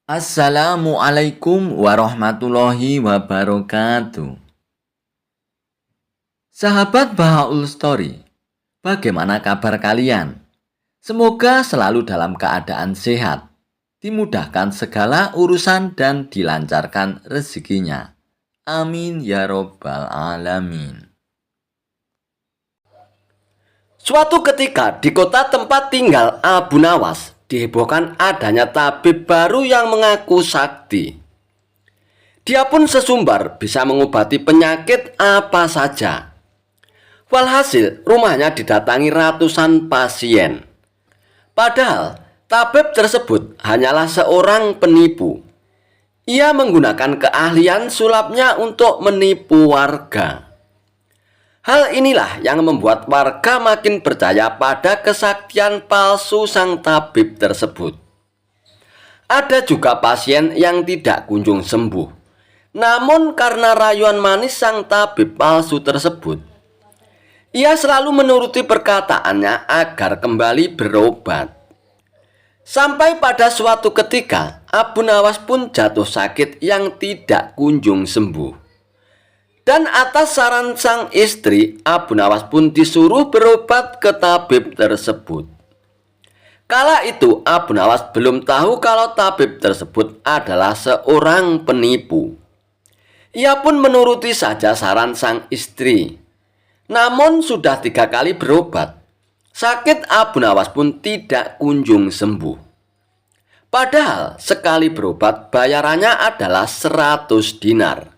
Assalamualaikum warahmatullahi wabarakatuh. Sahabat Bahaul Story, bagaimana kabar kalian? Semoga selalu dalam keadaan sehat, dimudahkan segala urusan dan dilancarkan rezekinya. Amin ya robbal alamin. Suatu ketika di kota tempat tinggal Abu Nawas dihebohkan adanya tabib baru yang mengaku sakti. Dia pun sesumbar bisa mengobati penyakit apa saja. Walhasil rumahnya didatangi ratusan pasien. Padahal tabib tersebut hanyalah seorang penipu. Ia menggunakan keahlian sulapnya untuk menipu warga. Hal inilah yang membuat warga makin percaya pada kesaktian palsu sang tabib tersebut. Ada juga pasien yang tidak kunjung sembuh. Namun karena rayuan manis sang tabib palsu tersebut, ia selalu menuruti perkataannya agar kembali berobat. Sampai pada suatu ketika, Abu Nawas pun jatuh sakit yang tidak kunjung sembuh. Dan atas saran sang istri, Abu Nawas pun disuruh berobat ke tabib tersebut. Kala itu Abu Nawas belum tahu kalau tabib tersebut adalah seorang penipu. Ia pun menuruti saja saran sang istri. Namun sudah 3 kali berobat, sakit Abu Nawas pun tidak kunjung sembuh. Padahal sekali berobat bayarannya adalah 100 dinar.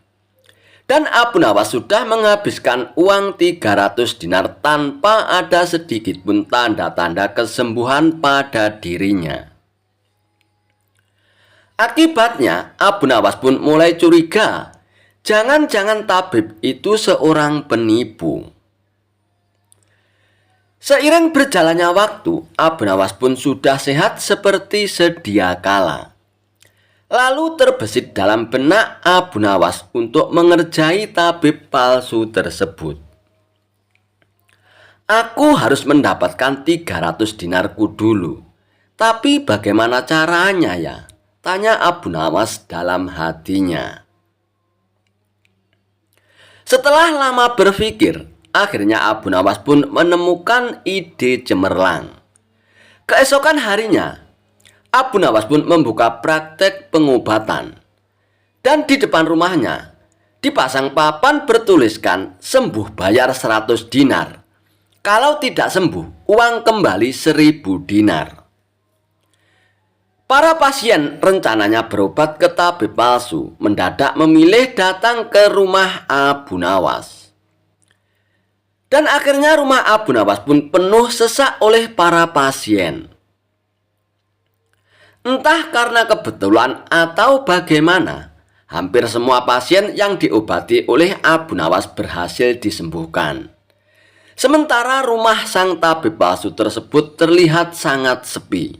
Dan Abu Nawas sudah menghabiskan uang 300 dinar tanpa ada sedikit pun tanda-tanda kesembuhan pada dirinya. Akibatnya Abu Nawas pun mulai curiga, jangan-jangan tabib itu seorang penipu. Seiring berjalannya waktu, Abu Nawas pun sudah sehat seperti sedia kala. Lalu terbesit dalam benak Abu Nawas untuk mengerjai tabib palsu tersebut. Aku harus mendapatkan 300 dinarku dulu. Tapi bagaimana caranya ya? Tanya Abu Nawas dalam hatinya. Setelah lama berpikir, akhirnya Abu Nawas pun menemukan ide cemerlang. Keesokan harinya, Abu Nawas pun membuka praktek pengobatan. Dan di depan rumahnya dipasang papan bertuliskan sembuh bayar 100 dinar. Kalau tidak sembuh, uang kembali 1000 dinar. Para pasien rencananya berobat ke tabib palsu mendadak memilih datang ke rumah Abu Nawas. Dan akhirnya rumah Abu Nawas pun penuh sesak oleh para pasien. Entah karena kebetulan atau bagaimana, hampir semua pasien yang diobati oleh Abu Nawas berhasil disembuhkan. Sementara rumah sang tabib palsu tersebut terlihat sangat sepi.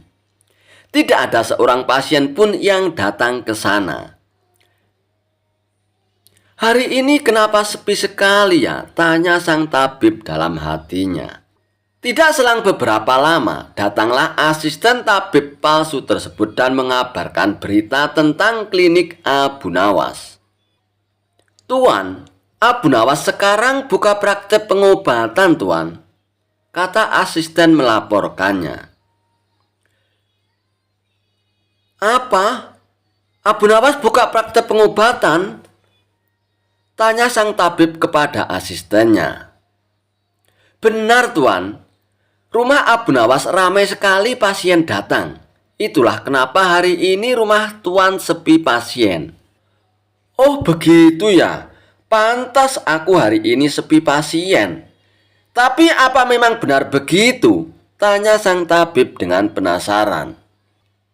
Tidak ada seorang pasien pun yang datang ke sana. Hari ini kenapa sepi sekali ya? Tanya sang tabib dalam hatinya. Tidak selang beberapa lama, datanglah asisten tabib palsu tersebut dan mengabarkan berita tentang klinik Abu Nawas. Tuan, Abu Nawas sekarang buka praktek pengobatan, Tuan, kata asisten melaporkannya. Apa? Abu Nawas buka praktek pengobatan? Tanya sang tabib kepada asistennya. Benar, Tuan. Rumah Abu Nawas ramai sekali pasien datang. Itulah kenapa hari ini rumah Tuan sepi pasien. Oh begitu ya. Pantas aku hari ini sepi pasien. Tapi apa memang benar begitu? Tanya sang tabib dengan penasaran.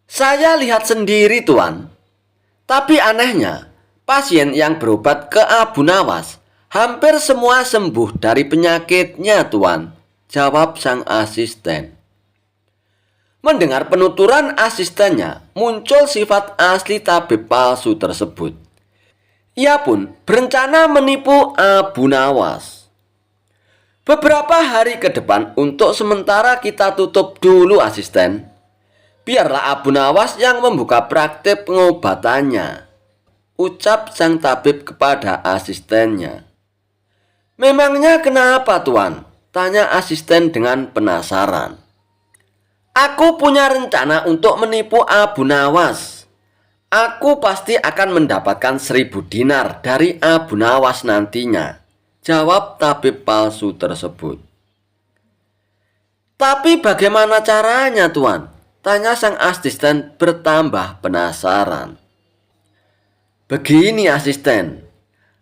Saya lihat sendiri, Tuan. Tapi anehnya, pasien yang berobat ke Abu Nawas hampir semua sembuh dari penyakitnya, Tuan, jawab sang asisten. Mendengar penuturan asistennya, muncul sifat asli tabib palsu tersebut. Ia pun berencana menipu Abu Nawas. Beberapa hari ke depan untuk sementara kita tutup dulu, asisten. Biarlah Abu Nawas yang membuka praktek pengobatannya, ucap sang tabib kepada asistennya. Memangnya kenapa, Tuan? Tanya asisten dengan penasaran. Aku punya rencana untuk menipu Abu Nawas. Aku pasti akan mendapatkan 1.000 dinar dari Abu Nawas nantinya, jawab tabib palsu tersebut. Tapi bagaimana caranya, Tuan? Tanya sang asisten bertambah penasaran. Begini asisten,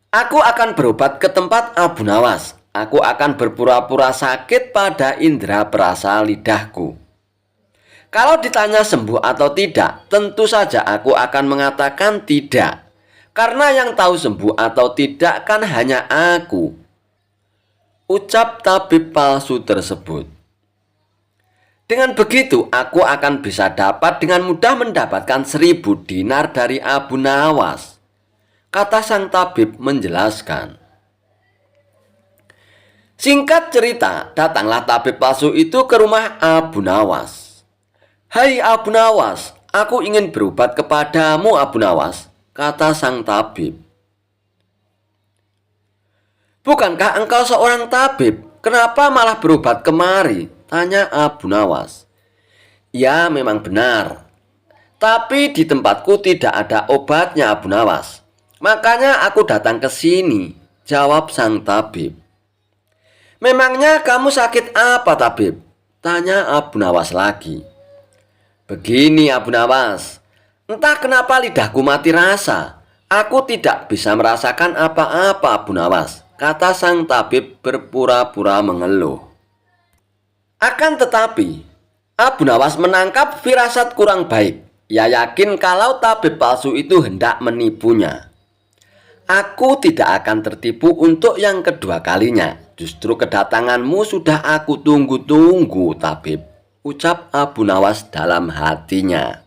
aku akan berobat ke tempat Abu Nawas. Aku akan berpura-pura sakit pada indera perasa lidahku. Kalau ditanya sembuh atau tidak, tentu saja aku akan mengatakan tidak. Karena yang tahu sembuh atau tidak kan hanya aku, ucap tabib palsu tersebut. Dengan begitu, aku akan bisa dapat dengan mudah mendapatkan 1.000 dinar dari Abu Nawas, kata sang tabib menjelaskan. Singkat cerita, datanglah tabib palsu itu ke rumah Abu Nawas. Hai Abu Nawas, aku ingin berobat kepadamu Abu Nawas, kata sang tabib. Bukankah engkau seorang tabib? Kenapa malah berobat kemari? Tanya Abu Nawas. Ya, memang benar. Tapi di tempatku tidak ada obatnya Abu Nawas. Makanya aku datang ke sini, jawab sang tabib. Memangnya kamu sakit apa, tabib? Tanya Abu Nawas lagi. Begini Abu Nawas, entah kenapa lidahku mati rasa. Aku tidak bisa merasakan apa-apa Abu Nawas, kata sang tabib berpura-pura mengeluh. Akan tetapi, Abu Nawas menangkap firasat kurang baik. Ia yakin kalau tabib palsu itu hendak menipunya. Aku tidak akan tertipu untuk yang kedua kalinya. Justru kedatanganmu sudah aku tunggu-tunggu, tabib, ucap Abu Nawas dalam hatinya.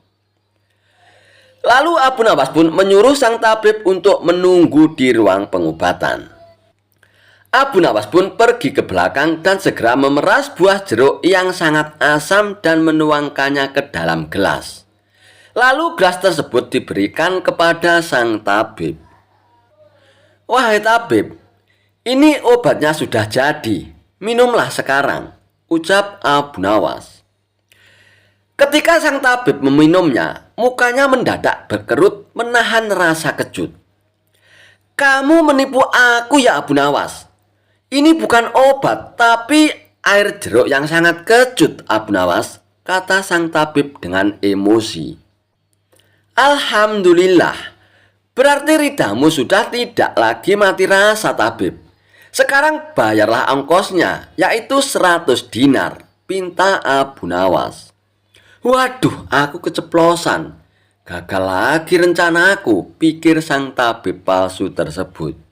Lalu Abu Nawas pun menyuruh sang tabib untuk menunggu di ruang pengobatan. Abu Nawas pun pergi ke belakang dan segera memeras buah jeruk yang sangat asam dan menuangkannya ke dalam gelas. Lalu gelas tersebut diberikan kepada sang tabib. Wahai tabib, ini obatnya sudah jadi. Minumlah sekarang, ucap Abu Nawas. Ketika sang tabib meminumnya, mukanya mendadak berkerut menahan rasa kejut. Kamu menipu aku ya Abu Nawas. Ini bukan obat, tapi air jeruk yang sangat kecut, Abu Nawas, kata sang tabib dengan emosi. Alhamdulillah, berarti lidahmu sudah tidak lagi mati rasa, tabib. Sekarang bayarlah ongkosnya, yaitu 100 dinar, pinta Abu Nawas. Waduh, aku keceplosan. Gagal lagi rencanaku, pikir sang tabib palsu tersebut.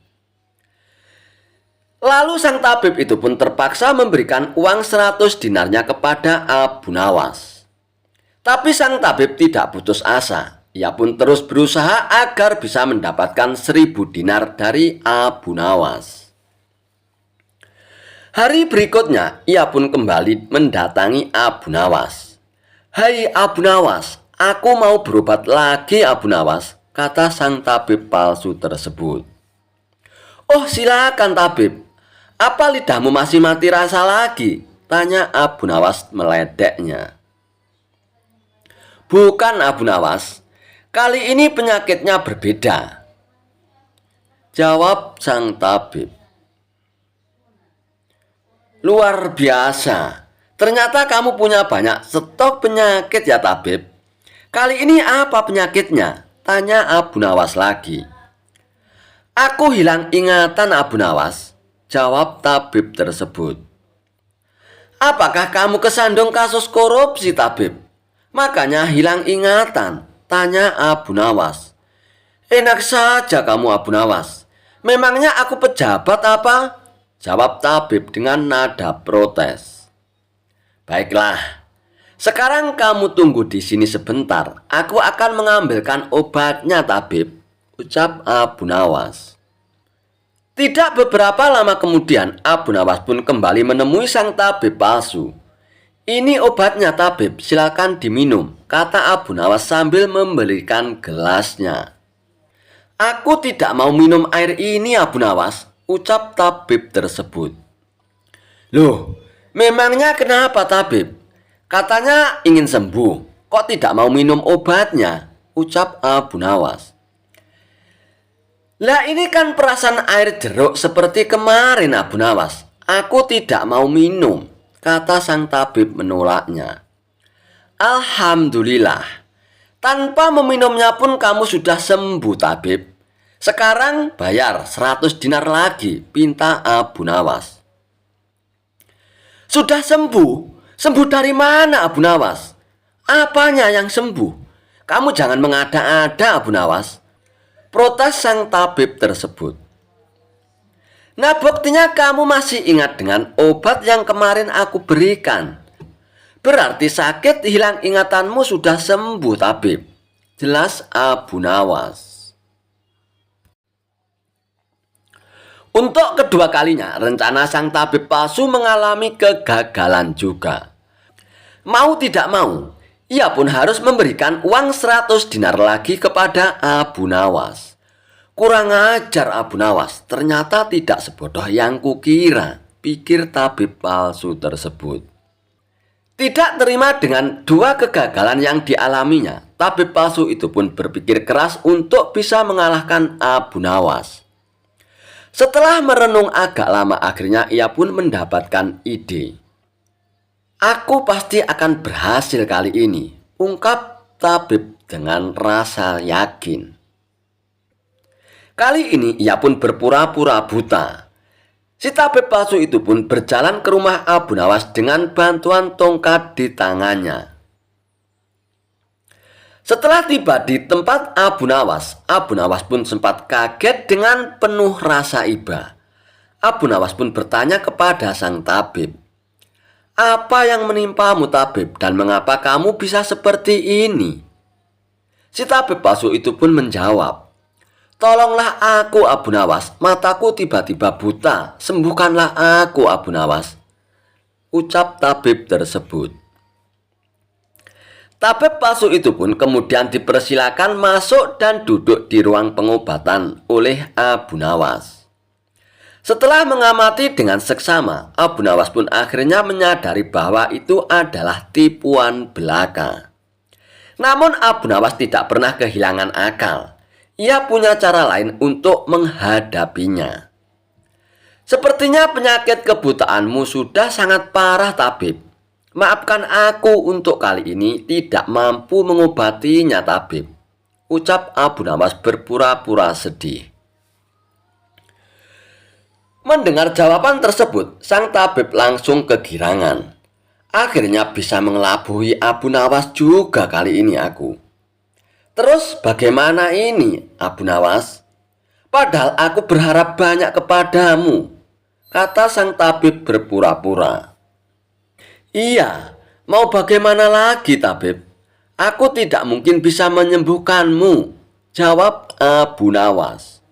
Lalu sang tabib itu pun terpaksa memberikan uang 100 dinarnya kepada Abu Nawas. Tapi sang tabib tidak putus asa. Ia pun terus berusaha agar bisa mendapatkan 1.000 dinar dari Abu Nawas. Hari berikutnya, ia pun kembali mendatangi Abu Nawas. Hai Abu Nawas, aku mau berobat lagi Abu Nawas, kata sang tabib palsu tersebut. Oh silakan tabib. Apa lidahmu masih mati rasa lagi? Tanya Abu Nawas meledeknya. Bukan Abu Nawas, kali ini penyakitnya berbeda, jawab sang tabib. Luar biasa, ternyata kamu punya banyak stok penyakit ya tabib. Kali ini apa penyakitnya? Tanya Abu Nawas lagi. Aku hilang ingatan Abu Nawas, jawab tabib tersebut. Apakah kamu kesandung kasus korupsi, tabib? Makanya hilang ingatan, tanya Abu Nawas. Enak saja kamu Abu Nawas. Memangnya aku pejabat apa? Jawab tabib dengan nada protes. Baiklah, sekarang kamu tunggu di sini sebentar. Aku akan mengambilkan obatnya, tabib, ucap Abu Nawas. Tidak beberapa lama kemudian, Abu Nawas pun kembali menemui sang tabib palsu. "Ini obatnya, tabib, silakan diminum," kata Abu Nawas sambil memberikan gelasnya. "Aku tidak mau minum air ini, Abu Nawas," ucap tabib tersebut. "Loh, memangnya kenapa, tabib? Katanya ingin sembuh, kok tidak mau minum obatnya?" ucap Abu Nawas. "Lah ini kan perasan air jeruk seperti kemarin, Abu Nawas. Aku tidak mau minum," kata sang tabib menolaknya. "Alhamdulillah, tanpa meminumnya pun kamu sudah sembuh, tabib. Sekarang bayar 100 dinar lagi," pinta Abu Nawas. "Sudah sembuh? Sembuh dari mana, Abu Nawas? Apanya yang sembuh? Kamu jangan mengada-ada, Abu Nawas," protes sang tabib tersebut. "Nah, buktinya kamu masih ingat dengan obat yang kemarin aku berikan. Berarti sakit hilang ingatanmu sudah sembuh, tabib," jelas Abu Nawas. Untuk kedua kalinya, rencana sang tabib palsu mengalami kegagalan juga. Mau tidak mau, ia pun harus memberikan uang 100 dinar lagi kepada Abu Nawas. Kurang ajar Abu Nawas, ternyata tidak sebodoh yang kukira, pikir tabib palsu tersebut. Tidak terima dengan dua kegagalan yang dialaminya, tabib palsu itu pun berpikir keras untuk bisa mengalahkan Abu Nawas. Setelah merenung agak lama, akhirnya ia pun mendapatkan ide. "Aku pasti akan berhasil kali ini," ungkap tabib dengan rasa yakin. Kali ini ia pun berpura-pura buta. Si tabib palsu itu pun berjalan ke rumah Abu Nawas dengan bantuan tongkat di tangannya. Setelah tiba di tempat Abu Nawas pun sempat kaget dengan penuh rasa iba. Abu Nawas pun bertanya kepada sang tabib, "Apa yang menimpamu, tabib, dan mengapa kamu bisa seperti ini?" Si tabib palsu itu pun menjawab, "Tolonglah aku, Abu Nawas, mataku tiba-tiba buta, sembuhkanlah aku, Abu Nawas," ucap tabib tersebut. Tabib palsu itu pun kemudian dipersilakan masuk dan duduk di ruang pengobatan oleh Abu Nawas. Setelah mengamati dengan seksama, Abu Nawas pun akhirnya menyadari bahwa itu adalah tipuan belaka. Namun Abu Nawas tidak pernah kehilangan akal. Ia punya cara lain untuk menghadapinya. "Sepertinya penyakit kebutaanmu sudah sangat parah, tabib. Maafkan aku untuk kali ini tidak mampu mengobatinya, tabib," ucap Abu Nawas berpura-pura sedih. Mendengar jawaban tersebut, sang tabib langsung kegirangan. "Akhirnya bisa mengelabui Abu Nawas juga kali ini aku. Terus bagaimana ini, Abu Nawas? Padahal aku berharap banyak kepadamu," kata sang tabib berpura-pura. "Iya, mau bagaimana lagi, tabib? Aku tidak mungkin bisa menyembuhkanmu," jawab Abu Nawas.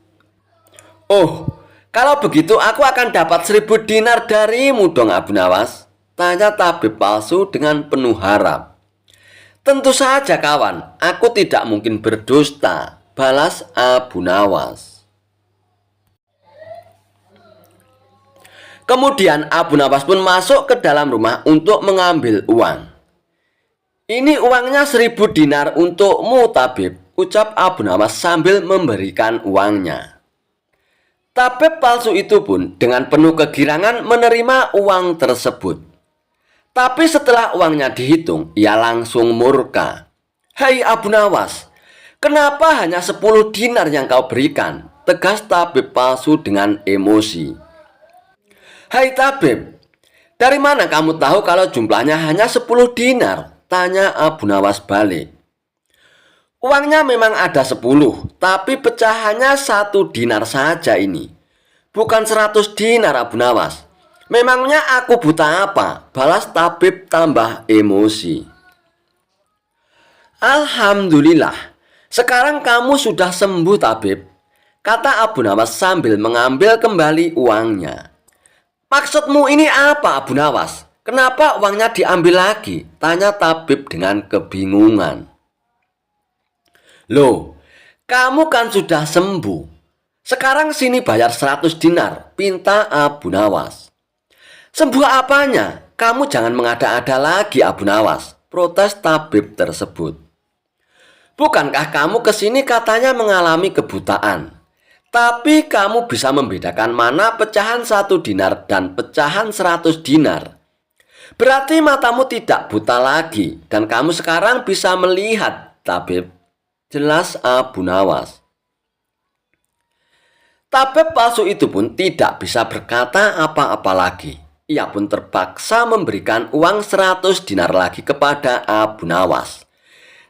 "Oh, kalau begitu aku akan dapat 1000 dinar darimu dong, Abu Nawas," tanya tabib palsu dengan penuh harap. "Tentu saja, kawan, aku tidak mungkin berdusta," balas Abu Nawas. Kemudian Abu Nawas pun masuk ke dalam rumah untuk mengambil uang. "Ini uangnya 1000 dinar untukmu, tabib," ucap Abu Nawas sambil memberikan uangnya. Tabib palsu itu pun dengan penuh kegirangan menerima uang tersebut. Tapi setelah uangnya dihitung, ia langsung murka. "Hei Abu Nawas, kenapa hanya 10 dinar yang kau berikan?" tegas tabib palsu dengan emosi. "Hai tabib, dari mana kamu tahu kalau jumlahnya hanya 10 dinar? Tanya Abu Nawas balik. "Uangnya memang ada 10, tapi pecahannya 1 dinar saja ini. Bukan 100 dinar, Abu Nawas. Memangnya aku buta apa?" balas tabib tambah emosi. "Alhamdulillah, sekarang kamu sudah sembuh, tabib," kata Abu Nawas sambil mengambil kembali uangnya. "Maksudmu ini apa, Abu Nawas? Kenapa uangnya diambil lagi? Tanya tabib dengan kebingungan. Loh, kamu kan sudah sembuh. Sekarang sini bayar 100 dinar, pinta Abu Nawas. Sembuh apanya? Kamu jangan mengada-ada lagi, Abu Nawas, protes tabib tersebut. Bukankah kamu kesini katanya mengalami kebutaan? Tapi kamu bisa membedakan mana pecahan 1 dinar dan pecahan 100 dinar. Berarti matamu tidak buta lagi dan kamu sekarang bisa melihat, tabib. Jelas Abu Nawas. Tabib palsu itu pun tidak bisa berkata apa-apa lagi. Ia pun terpaksa memberikan uang 100 dinar lagi kepada Abu Nawas.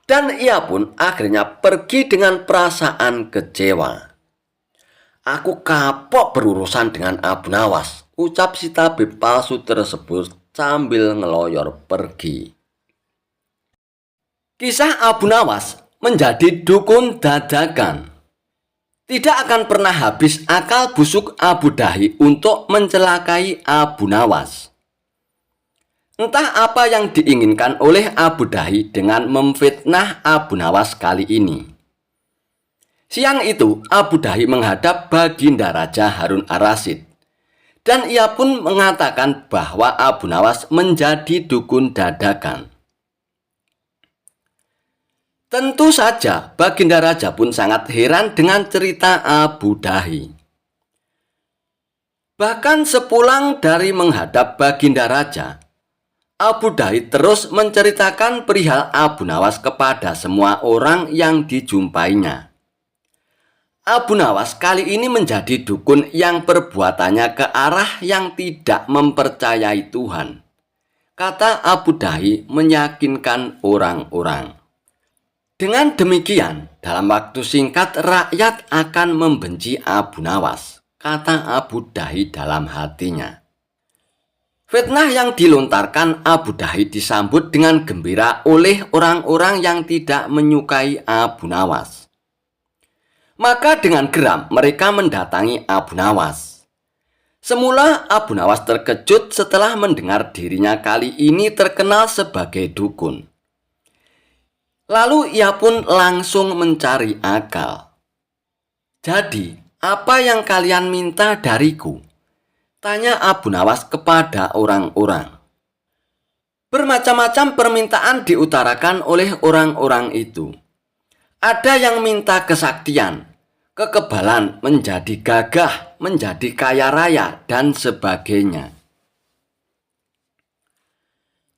Dan ia pun akhirnya pergi dengan perasaan kecewa. Aku kapok berurusan dengan Abu Nawas, ucap si tabib palsu tersebut sambil ngeloyor pergi. Kisah Abu Nawas menjadi dukun dadakan. Tidak akan pernah habis akal busuk Abu Dahi untuk mencelakai Abu Nawas. Entah apa yang diinginkan oleh Abu Dahi dengan memfitnah Abu Nawas kali ini. Siang itu Abu Dahi menghadap Baginda Raja Harun ar-Rasyid. Dan ia pun mengatakan bahwa Abu Nawas menjadi dukun dadakan. Tentu saja Baginda Raja pun sangat heran dengan cerita Abu Dahi. Bahkan sepulang dari menghadap Baginda Raja, Abu Dahi terus menceritakan perihal Abu Nawas kepada semua orang yang dijumpainya. Abu Nawas kali ini menjadi dukun yang perbuatannya ke arah yang tidak mempercayai Tuhan. Kata Abu Dahi meyakinkan orang-orang. Dengan demikian, dalam waktu singkat rakyat akan membenci Abu Nawas, kata Abu Dahi dalam hatinya. Fitnah yang dilontarkan Abu Dahi disambut dengan gembira oleh orang-orang yang tidak menyukai Abu Nawas. Maka dengan geram mereka mendatangi Abu Nawas. Semula Abu Nawas terkejut setelah mendengar dirinya kali ini terkenal sebagai dukun. Lalu ia pun langsung mencari akal. Jadi, apa yang kalian minta dariku? Tanya Abu Nawas kepada orang-orang. Bermacam-macam permintaan diutarakan oleh orang-orang itu. Ada yang minta kesaktian, kekebalan, menjadi gagah, menjadi kaya raya, dan sebagainya.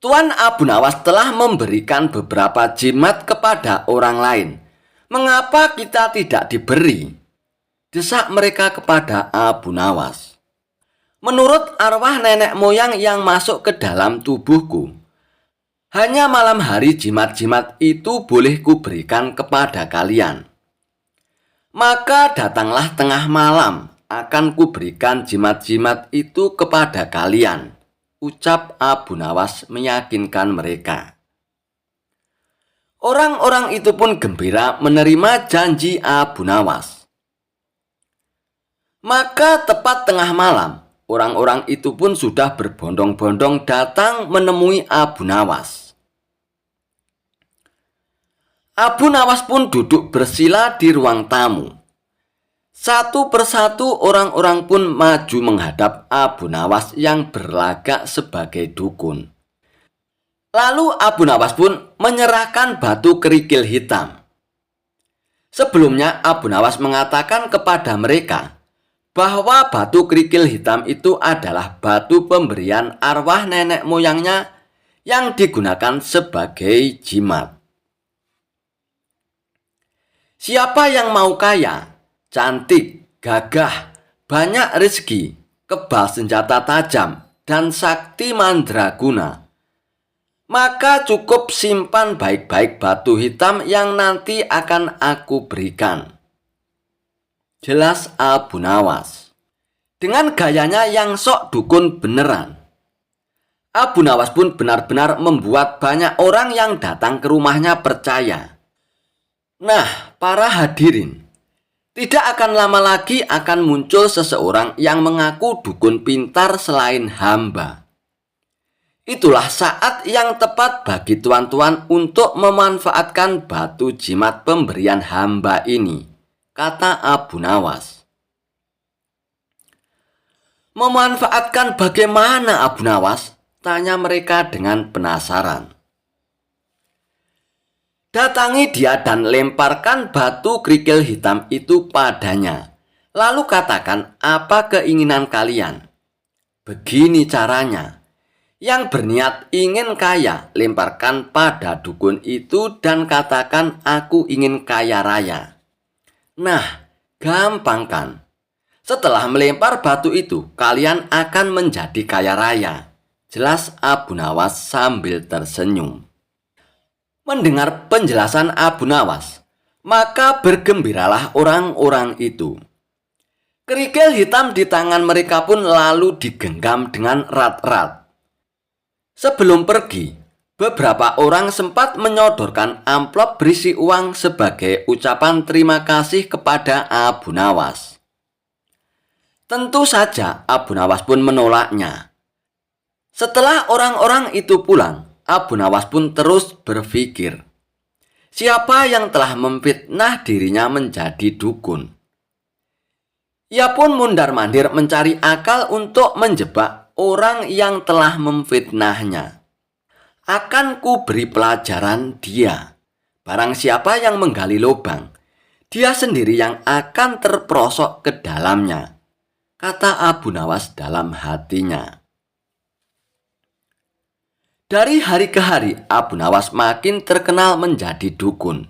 Tuan Abu Nawas telah memberikan beberapa jimat kepada orang lain. Mengapa kita tidak diberi? Desak mereka kepada Abu Nawas. Menurut arwah nenek moyang yang masuk ke dalam tubuhku, hanya malam hari jimat-jimat itu boleh kuberikan kepada kalian. Maka datanglah tengah malam, akan kuberikan jimat-jimat itu kepada kalian, ucap Abu Nawas meyakinkan mereka. Orang-orang itu pun gembira menerima janji Abu Nawas. Maka tepat tengah malam, orang-orang itu pun sudah berbondong-bondong datang menemui Abu Nawas. Abu Nawas pun duduk bersila di ruang tamu. Satu persatu orang-orang pun maju menghadap Abu Nawas yang berlagak sebagai dukun. Lalu Abu Nawas pun menyerahkan batu kerikil hitam. Sebelumnya Abu Nawas mengatakan kepada mereka bahwa batu kerikil hitam itu adalah batu pemberian arwah nenek moyangnya yang digunakan sebagai jimat. Siapa yang mau kaya, cantik, gagah, banyak rezeki, kebal senjata tajam, dan sakti mandraguna, maka cukup simpan baik-baik batu hitam yang nanti akan aku berikan. Jelas Abu Nawas. Dengan gayanya yang sok dukun beneran, Abu Nawas pun benar-benar membuat banyak orang yang datang ke rumahnya percaya. Nah, para hadirin, tidak akan lama lagi akan muncul seseorang yang mengaku dukun pintar selain hamba. Itulah saat yang tepat bagi tuan-tuan untuk memanfaatkan batu jimat pemberian hamba ini, kata Abu Nawas. Memanfaatkan bagaimana, Abu Nawas? Tanya mereka dengan penasaran. Datangi dia dan lemparkan batu kerikil hitam itu padanya. Lalu katakan apa keinginan kalian. Begini caranya. Yang berniat ingin kaya, lemparkan pada dukun itu dan katakan aku ingin kaya raya. Nah, gampang kan? Setelah melempar batu itu, kalian akan menjadi kaya raya. Jelas Abu Nawas sambil tersenyum. Mendengar penjelasan Abu Nawas, maka bergembiralah orang-orang itu. Kerikil hitam di tangan mereka pun lalu digenggam dengan erat-erat. Sebelum pergi, beberapa orang sempat menyodorkan amplop berisi uang sebagai ucapan terima kasih kepada Abu Nawas. Tentu saja Abu Nawas pun menolaknya. Setelah orang-orang itu pulang, Abu Nawas pun terus berpikir, siapa yang telah memfitnah dirinya menjadi dukun? Ia pun mundar-mandir mencari akal untuk menjebak orang yang telah memfitnahnya. Akan ku beri pelajaran dia. Barang siapa yang menggali lubang, dia sendiri yang akan terperosok ke dalamnya, kata Abu Nawas dalam hatinya. Dari hari ke hari, Abu Nawas makin terkenal menjadi dukun.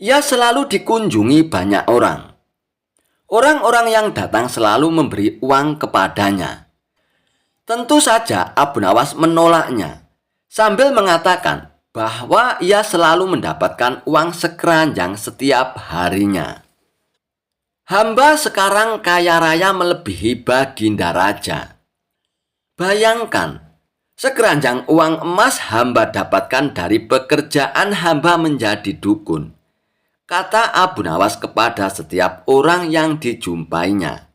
Ia selalu dikunjungi banyak orang. Orang-orang yang datang selalu memberi uang kepadanya. Tentu saja Abu Nawas menolaknya, sambil mengatakan bahwa ia selalu mendapatkan uang sekeranjang setiap harinya. Hamba sekarang kaya raya melebihi Baginda Raja. Bayangkan, sekeranjang uang emas hamba dapatkan dari pekerjaan hamba menjadi dukun, kata Abu Nawas kepada setiap orang yang dijumpainya.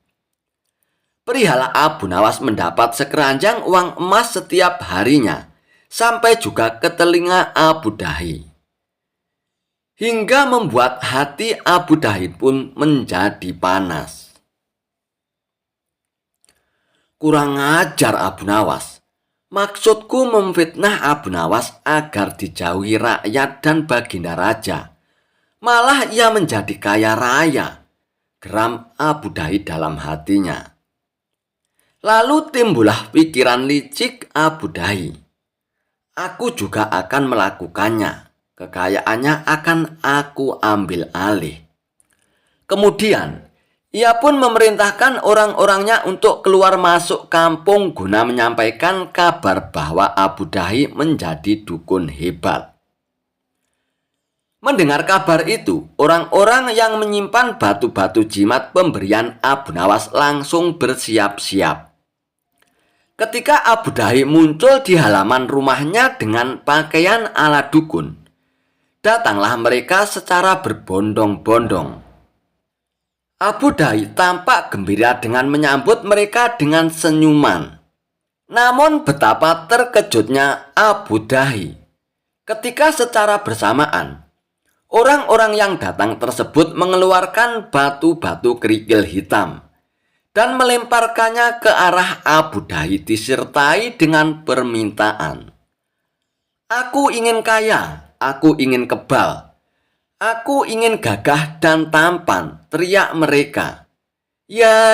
Perihal Abu Nawas mendapat sekeranjang uang emas setiap harinya, sampai juga ke telinga Abu Dahi. Hingga membuat hati Abu Dahi pun menjadi panas. Kurang ajar Abu Nawas. Maksudku memfitnah Abu Nawas agar dijauhi rakyat dan Baginda Raja. Malah ia menjadi kaya raya, geram Abu Dahi dalam hatinya. Lalu timbullah pikiran licik Abu Dahi. Aku juga akan melakukannya. Kekayaannya akan aku ambil alih. Kemudian, ia pun memerintahkan orang-orangnya untuk keluar masuk kampung guna menyampaikan kabar bahwa Abu Dahi menjadi dukun hebat. Mendengar kabar itu, orang-orang yang menyimpan batu-batu jimat pemberian Abu Nawas langsung bersiap-siap. Ketika Abu Dahi muncul di halaman rumahnya dengan pakaian ala dukun, datanglah mereka secara berbondong-bondong. Abu Dahi tampak gembira dengan menyambut mereka dengan senyuman. Namun betapa terkejutnya Abu Dahi ketika secara bersamaan orang-orang yang datang tersebut mengeluarkan batu-batu kerikil hitam dan melemparkannya ke arah Abu Dahi disertai dengan permintaan. Aku ingin kaya, aku ingin kebal. Aku ingin gagah dan tampan, teriak mereka. Ya,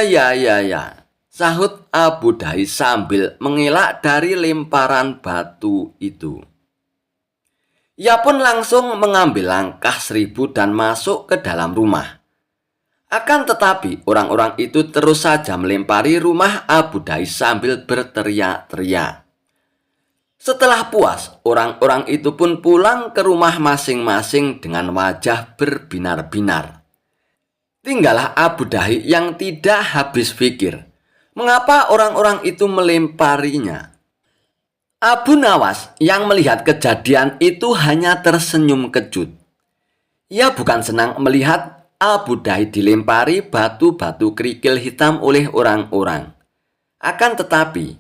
sahut Abu Dahi sambil mengelak dari lemparan batu itu. Ia pun langsung mengambil langkah 1000 dan masuk ke dalam rumah. Akan tetapi orang-orang itu terus saja melempari rumah Abu Dahi sambil berteriak-teriak. Setelah puas, orang-orang itu pun pulang ke rumah masing-masing dengan wajah berbinar-binar. Tinggallah Abu Dahi yang tidak habis pikir, mengapa orang-orang itu melemparinya. Abu Nawas yang melihat kejadian itu hanya tersenyum kejut. Ia bukan senang melihat Abu Dahi dilempari batu-batu kerikil hitam oleh orang-orang. Akan tetapi,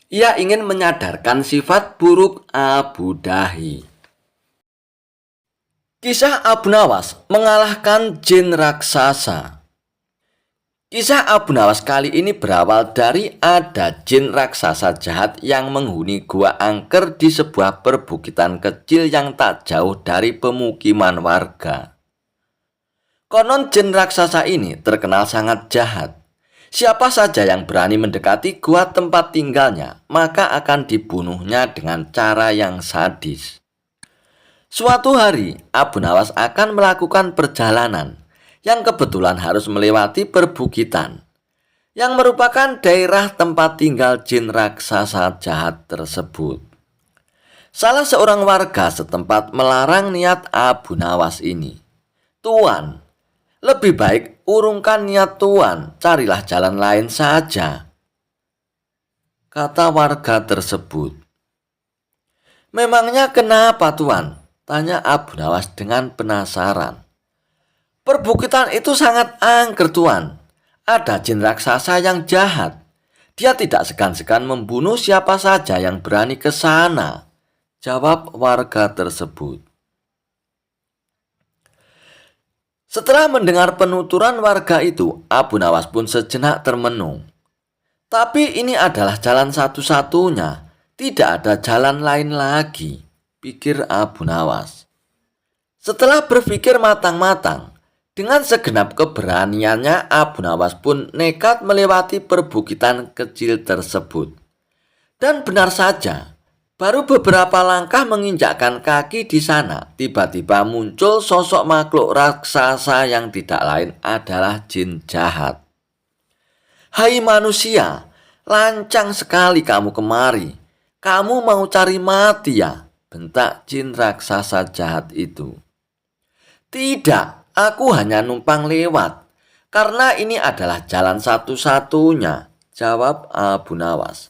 Ia ingin menyadarkan sifat buruk Abu Dahi. Kisah Abu Nawas mengalahkan jin raksasa. Kisah Abu Nawas kali ini berawal dari ada jin raksasa jahat yang menghuni gua angker di sebuah perbukitan kecil yang tak jauh dari pemukiman warga. Konon jin raksasa ini terkenal sangat jahat. Siapa saja yang berani mendekati gua tempat tinggalnya, maka akan dibunuhnya dengan cara yang sadis. Suatu hari, Abu Nawas akan melakukan perjalanan yang kebetulan harus melewati perbukitan, yang merupakan daerah tempat tinggal jin raksasa jahat tersebut. Salah seorang warga setempat melarang niat Abu Nawas ini. "Tuan, lebih baik urungkan niat Tuan, carilah jalan lain saja," kata warga tersebut. "Memangnya kenapa, Tuan?" tanya Abu Nawas dengan penasaran. "Perbukitan itu sangat angker, Tuan. Ada jin raksasa yang jahat. Dia tidak segan-segan membunuh siapa saja yang berani ke sana," jawab warga tersebut. Setelah mendengar penuturan warga itu, Abu Nawas pun sejenak termenung. Tapi ini adalah jalan satu-satunya. Tidak ada jalan lain lagi, pikir Abu Nawas. Setelah berpikir matang-matang, dengan segenap keberaniannya Abu Nawas pun nekat melewati perbukitan kecil tersebut. Dan benar saja, baru beberapa langkah menginjakkan kaki di sana, tiba-tiba muncul sosok makhluk raksasa yang tidak lain adalah jin jahat. "Hai manusia, lancang sekali kamu kemari. Kamu mau cari mati ya?" bentak jin raksasa jahat itu. "Tidak, aku hanya numpang lewat, karena ini adalah jalan satu-satunya," jawab Abu Nawas.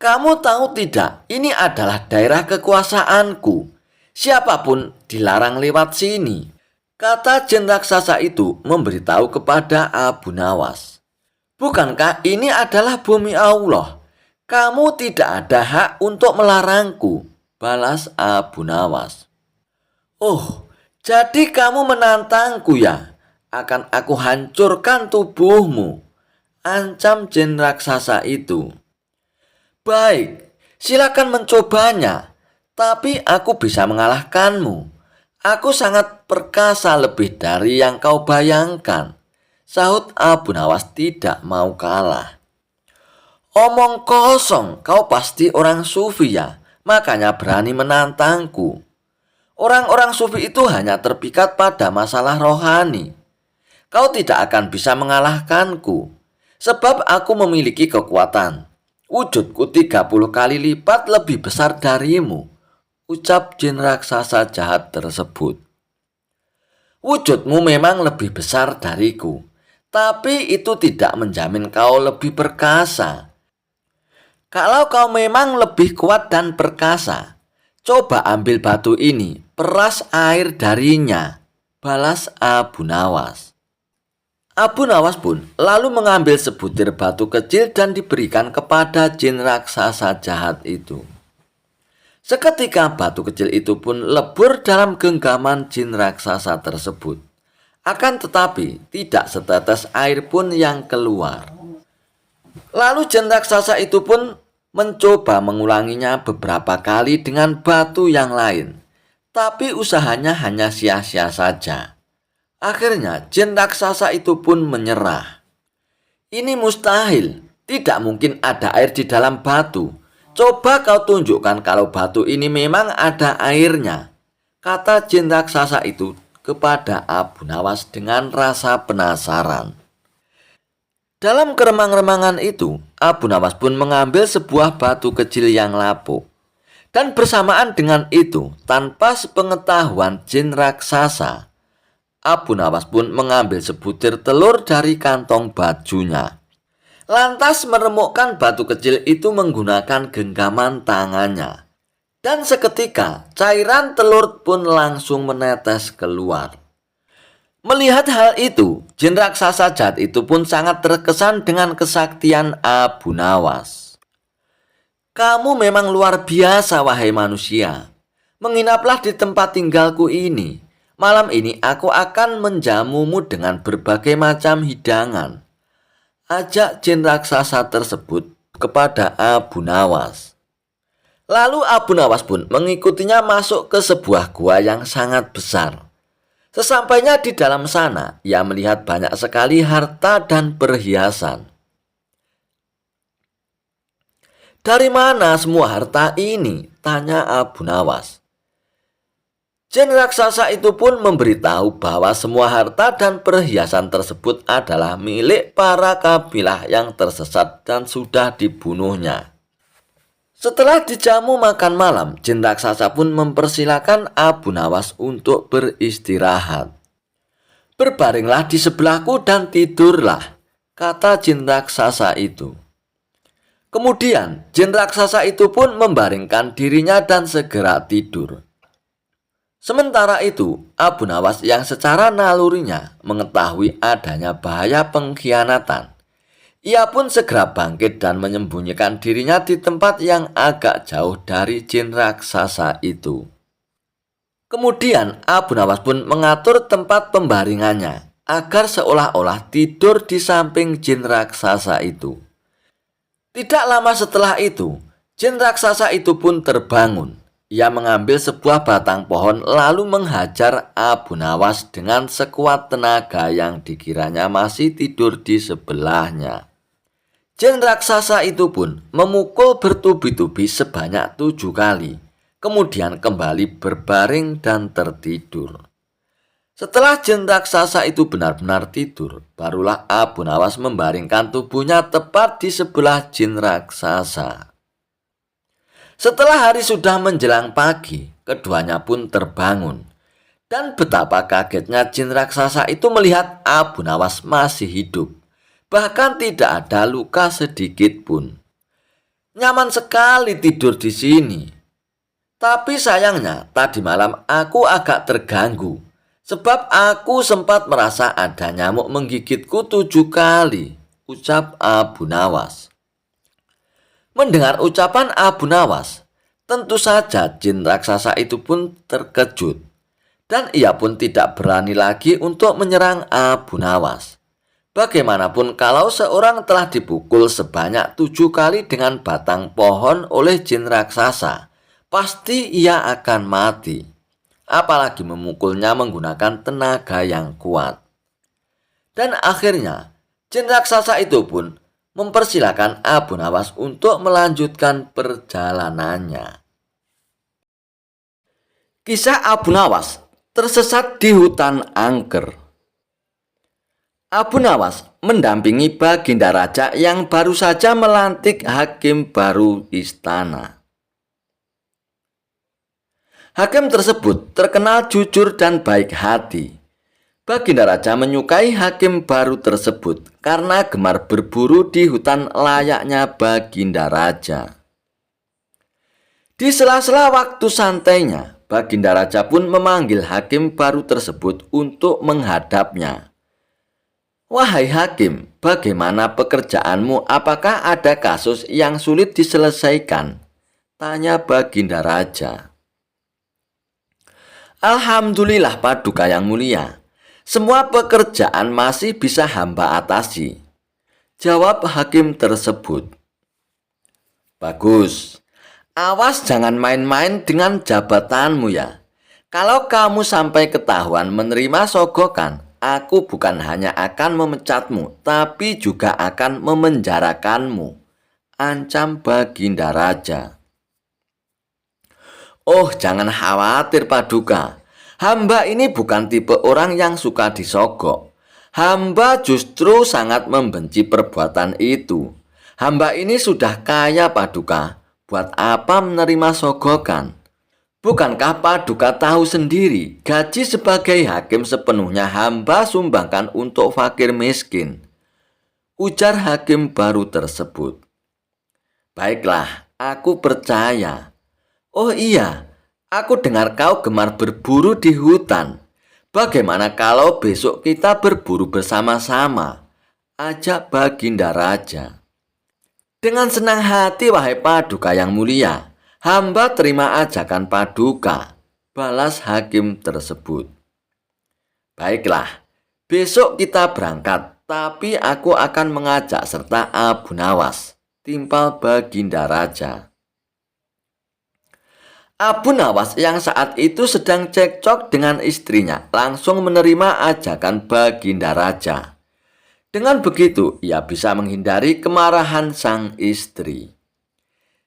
"Kamu tahu tidak, ini adalah daerah kekuasaanku. Siapapun dilarang lewat sini," kata jin raksasa itu memberitahu kepada Abu Nawas. "Bukankah ini adalah bumi Allah? Kamu tidak ada hak untuk melarangku," balas Abu Nawas. "Oh, jadi kamu menantangku ya? Akan aku hancurkan tubuhmu," ancam jin raksasa itu. "Baik, silakan mencobanya, tapi aku bisa mengalahkanmu. Aku sangat perkasa lebih dari yang kau bayangkan," sahut Abu Nawas tidak mau kalah. "Omong kosong, kau pasti orang sufi ya, makanya berani menantangku. Orang-orang sufi itu hanya terpikat pada masalah rohani. Kau tidak akan bisa mengalahkanku, sebab aku memiliki kekuatan. Wujudku 30 kali lipat lebih besar darimu," ucap jin raksasa jahat tersebut. "Wujudmu memang lebih besar dariku, tapi itu tidak menjamin kau lebih perkasa. Kalau kau memang lebih kuat dan perkasa, coba ambil batu ini, peras air darinya," balas Abu Nawas. Abu Nawas pun lalu mengambil sebutir batu kecil dan diberikan kepada jin raksasa jahat itu. Seketika batu kecil itu pun lebur dalam genggaman jin raksasa tersebut. Akan tetapi tidak setetes air pun yang keluar. Lalu jin raksasa itu pun mencoba mengulanginya beberapa kali dengan batu yang lain. Tapi usahanya hanya sia-sia saja. Akhirnya jin raksasa itu pun menyerah. "Ini mustahil, tidak mungkin ada air di dalam batu. Coba kau tunjukkan kalau batu ini memang ada airnya," kata jin raksasa itu kepada Abu Nawas dengan rasa penasaran. Dalam keremang-remangan itu, Abu Nawas pun mengambil sebuah batu kecil yang lapuk. Dan bersamaan dengan itu, tanpa sepengetahuan jin raksasa, Abu Nawas pun mengambil sebutir telur dari kantong bajunya. Lantas meremukkan batu kecil itu menggunakan genggaman tangannya. Dan seketika cairan telur pun langsung menetes keluar. Melihat hal itu, jin raksasa jahat itu pun sangat terkesan dengan kesaktian Abu Nawas. Kamu memang luar biasa, wahai manusia. Menginaplah di tempat tinggalku ini. Malam ini aku akan menjamumu dengan berbagai macam hidangan. Ajak jin raksasa tersebut kepada Abu Nawas. Lalu Abu Nawas pun mengikutinya masuk ke sebuah gua yang sangat besar. Sesampainya di dalam sana, ia melihat banyak sekali harta dan perhiasan. "Dari mana semua harta ini?" tanya Abu Nawas. Jin raksasa itu pun memberitahu bahwa semua harta dan perhiasan tersebut adalah milik para kabilah yang tersesat dan sudah dibunuhnya. Setelah dijamu makan malam, jin raksasa pun mempersilahkan Abu Nawas untuk beristirahat. "Berbaringlah di sebelahku dan tidurlah," kata jin raksasa itu. Kemudian jin raksasa itu pun membaringkan dirinya dan segera tidur. Sementara itu, Abu Nawas yang secara nalurinya mengetahui adanya bahaya pengkhianatan. Ia pun segera bangkit dan menyembunyikan dirinya di tempat yang agak jauh dari jin raksasa itu. Kemudian Abu Nawas pun mengatur tempat pembaringannya agar seolah-olah tidur di samping jin raksasa itu. Tidak lama setelah itu, jin raksasa itu pun terbangun. Ia mengambil sebuah batang pohon lalu menghajar Abu Nawas dengan sekuat tenaga yang dikiranya masih tidur di sebelahnya. Jin raksasa itu pun memukul bertubi-tubi sebanyak 7 kali, kemudian kembali berbaring dan tertidur. Setelah jin raksasa itu benar-benar tidur, barulah Abu Nawas membaringkan tubuhnya tepat di sebelah jin raksasa. Setelah hari sudah menjelang pagi, keduanya pun terbangun. Dan betapa kagetnya jin raksasa itu melihat Abu Nawas masih hidup. Bahkan tidak ada luka sedikit pun. "Nyaman sekali tidur di sini. Tapi sayangnya tadi malam aku agak terganggu. Sebab aku sempat merasa ada nyamuk menggigitku 7 kali, ucap Abu Nawas. Mendengar ucapan Abu Nawas, tentu saja jin raksasa itu pun terkejut. Dan ia pun tidak berani lagi untuk menyerang Abu Nawas. Bagaimanapun kalau seorang telah dipukul sebanyak 7 kali dengan batang pohon oleh jin raksasa, pasti ia akan mati. Apalagi memukulnya menggunakan tenaga yang kuat. Dan akhirnya, jin raksasa itu pun mempersilahkan Abu Nawas untuk melanjutkan perjalanannya. Kisah Abu Nawas tersesat di hutan angker. Abu Nawas mendampingi Baginda Raja yang baru saja melantik hakim baru istana. Hakim tersebut terkenal jujur dan baik hati. Baginda Raja menyukai hakim baru tersebut karena gemar berburu di hutan layaknya Baginda Raja. Di sela-sela waktu santainya, Baginda Raja pun memanggil hakim baru tersebut untuk menghadapnya. "Wahai hakim, bagaimana pekerjaanmu? Apakah ada kasus yang sulit diselesaikan?" tanya Baginda Raja. "Alhamdulillah Paduka yang mulia. Semua pekerjaan masih bisa hamba atasi," jawab hakim tersebut. "Bagus. Awas jangan main-main dengan jabatanmu ya. Kalau kamu sampai ketahuan menerima sogokan, aku bukan hanya akan memecatmu, tapi juga akan memenjarakanmu," ancam Baginda Raja. "Oh, jangan khawatir Paduka. Hamba ini bukan tipe orang yang suka disogok. Hamba justru sangat membenci perbuatan itu. Hamba ini sudah kaya Paduka. Buat apa menerima sogokan? Bukankah Paduka tahu sendiri, gaji sebagai hakim sepenuhnya hamba sumbangkan untuk fakir miskin?" ujar hakim baru tersebut. "Baiklah, aku percaya. Oh iya, aku dengar kau gemar berburu di hutan. Bagaimana kalau besok kita berburu bersama-sama?" ajak Baginda Raja. Dengan senang hati, wahai Paduka yang mulia, hamba terima ajakan Paduka, balas hakim tersebut. Baiklah, besok kita berangkat, tapi aku akan mengajak serta Abu Nawas, timpal Baginda Raja. Abu Nawas yang saat itu sedang cekcok dengan istrinya langsung menerima ajakan Baginda Raja. Dengan begitu, ia bisa menghindari kemarahan sang istri.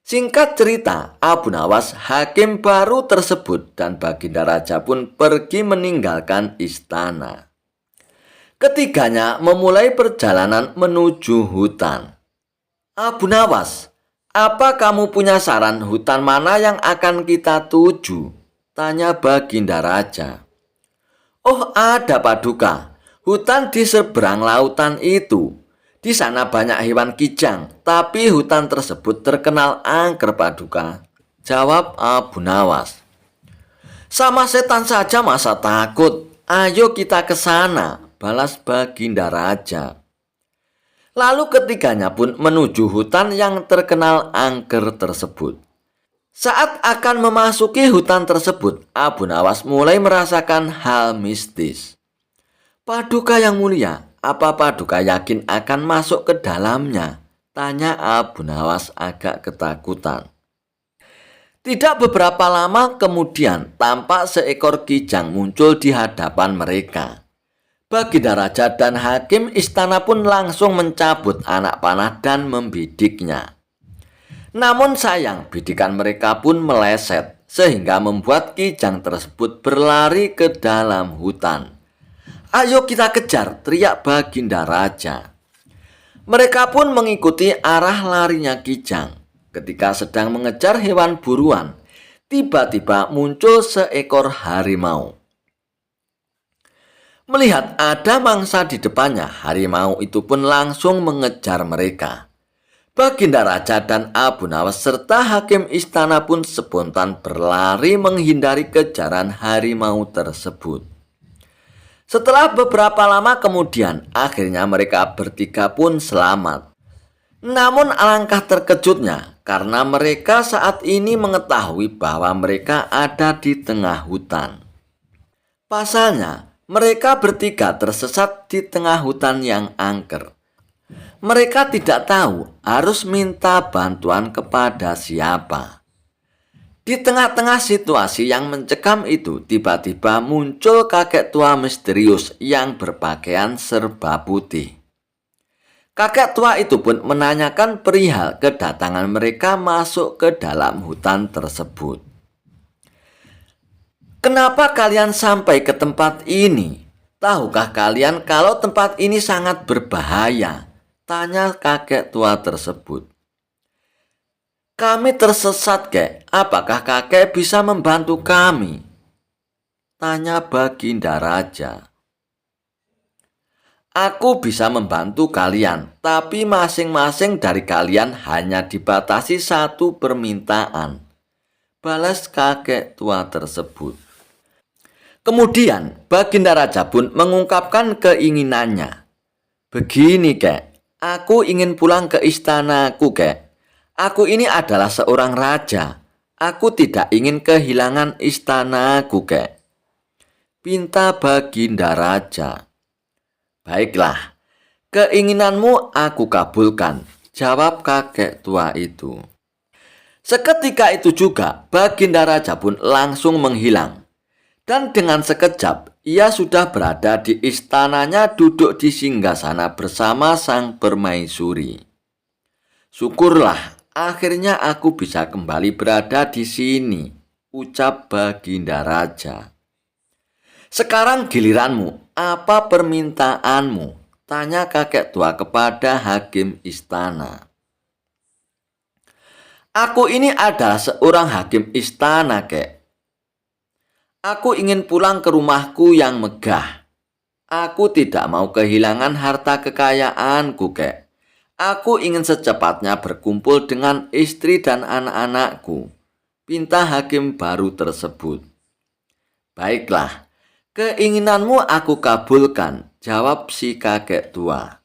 Singkat cerita, Abu Nawas hakim baru tersebut dan Baginda Raja pun pergi meninggalkan istana. Ketiganya memulai perjalanan menuju hutan. Abu Nawas, apa kamu punya saran hutan mana yang akan kita tuju? Tanya Baginda Raja. Oh, ada Paduka. Hutan di seberang lautan itu. Di sana banyak hewan kijang, tapi hutan tersebut terkenal angker, Paduka. Jawab Abu Nawas. Sama setan saja masa takut. Ayo kita ke sana, balas Baginda Raja. Lalu ketiganya pun menuju hutan yang terkenal angker tersebut. Saat akan memasuki hutan tersebut, Abu Nawas mulai merasakan hal mistis. Paduka yang mulia, apa Paduka yakin akan masuk ke dalamnya? Tanya Abu Nawas agak ketakutan. Tidak beberapa lama kemudian, tampak seekor kijang muncul di hadapan mereka. Baginda Raja dan hakim istana pun langsung mencabut anak panah dan membidiknya. Namun sayang, bidikan mereka pun meleset, sehingga membuat kijang tersebut berlari ke dalam hutan. Ayo kita kejar, teriak Baginda Raja. Mereka pun mengikuti arah larinya kijang. Ketika sedang mengejar hewan buruan, tiba-tiba muncul seekor harimau. Melihat ada mangsa di depannya, harimau itu pun langsung mengejar mereka. Baginda Raja dan Abu Nawas serta hakim istana pun spontan berlari menghindari kejaran harimau tersebut. Setelah beberapa lama kemudian, akhirnya mereka bertiga pun selamat. Namun alangkah terkejutnya karena mereka saat ini mengetahui bahwa mereka ada di tengah hutan. Pasalnya, mereka bertiga tersesat di tengah hutan yang angker. Mereka tidak tahu harus minta bantuan kepada siapa. Di tengah-tengah situasi yang mencekam itu, tiba-tiba muncul kakek tua misterius yang berpakaian serba putih. Kakek tua itu pun menanyakan perihal kedatangan mereka masuk ke dalam hutan tersebut. Kenapa kalian sampai ke tempat ini? Tahukah kalian kalau tempat ini sangat berbahaya? Tanya kakek tua tersebut. Kami tersesat, kek. Apakah kakek bisa membantu kami? Tanya Baginda Raja. Aku bisa membantu kalian, tapi masing-masing dari kalian hanya dibatasi satu permintaan. Balas kakek tua tersebut. Kemudian Baginda Raja pun mengungkapkan keinginannya. Begini, kek. Aku ingin pulang ke istanaku, kek. Aku ini adalah seorang raja. Aku tidak ingin kehilangan istanaku, kek. Pinta Baginda Raja. Baiklah, keinginanmu aku kabulkan, jawab kakek tua itu. Seketika itu juga Baginda Raja pun langsung menghilang. Dan dengan sekejap ia sudah berada di istananya duduk di singgasana bersama sang permaisuri. Syukurlah. Akhirnya aku bisa kembali berada di sini, ucap Baginda Raja. Sekarang giliranmu, apa permintaanmu? Tanya kakek tua kepada hakim istana. Aku ini adalah seorang hakim istana, kek. Aku ingin pulang ke rumahku yang megah. Aku tidak mau kehilangan harta kekayaanku, kek. Aku ingin secepatnya berkumpul dengan istri dan anak-anakku. Pinta hakim baru tersebut. Baiklah, keinginanmu aku kabulkan, jawab si kakek tua.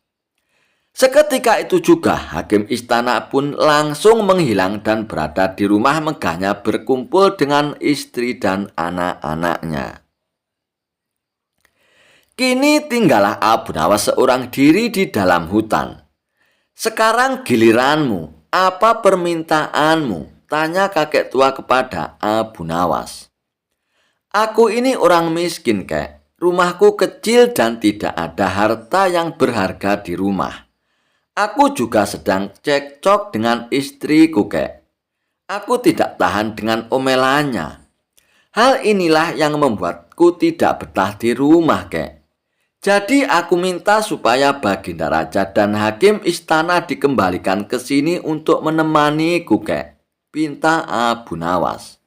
Seketika itu juga hakim istana pun langsung menghilang dan berada di rumah megahnya berkumpul dengan istri dan anak-anaknya. Kini tinggallah Abu Nawas seorang diri di dalam hutan. Sekarang giliranmu, apa permintaanmu? Tanya kakek tua kepada Abu Nawas. Aku ini orang miskin, kek. Rumahku kecil dan tidak ada harta yang berharga di rumah. Aku juga sedang cekcok dengan istriku, kek. Aku tidak tahan dengan omelannya. Hal inilah yang membuatku tidak betah di rumah, kek. Jadi aku minta supaya Baginda Raja dan hakim istana dikembalikan ke sini untuk menemaniku, kek. Pinta Abu Nawas.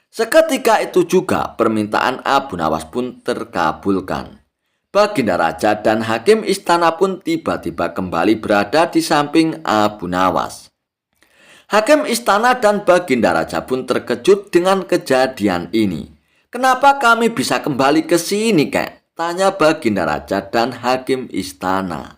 Seketika itu juga permintaan Abu Nawas pun terkabulkan. Baginda Raja dan hakim istana pun tiba-tiba kembali berada di samping Abu Nawas. Hakim istana dan Baginda Raja pun terkejut dengan kejadian ini. Kenapa kami bisa kembali ke sini, kek? Tanya Baginda Raja dan hakim istana.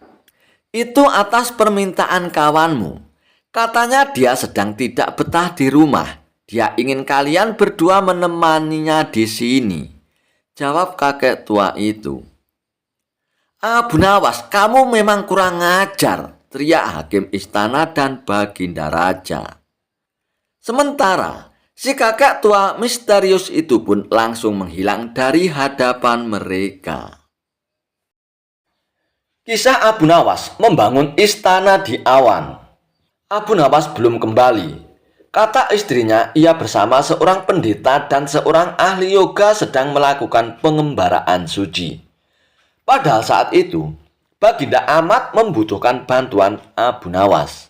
Itu atas permintaan kawanmu. Katanya dia sedang tidak betah di rumah. Dia ingin kalian berdua menemaninya di sini. Jawab kakek tua itu. Abu Nawas, kamu memang kurang ajar, teriak hakim istana dan Baginda Raja. Sementara si kakek tua misterius itu pun langsung menghilang dari hadapan mereka. Kisah Abu Nawas membangun istana di awan. Abu Nawas belum kembali. Kata istrinya, ia bersama seorang pendeta dan seorang ahli yoga sedang melakukan pengembaraan suci. Padahal saat itu, Baginda amat membutuhkan bantuan Abu Nawas.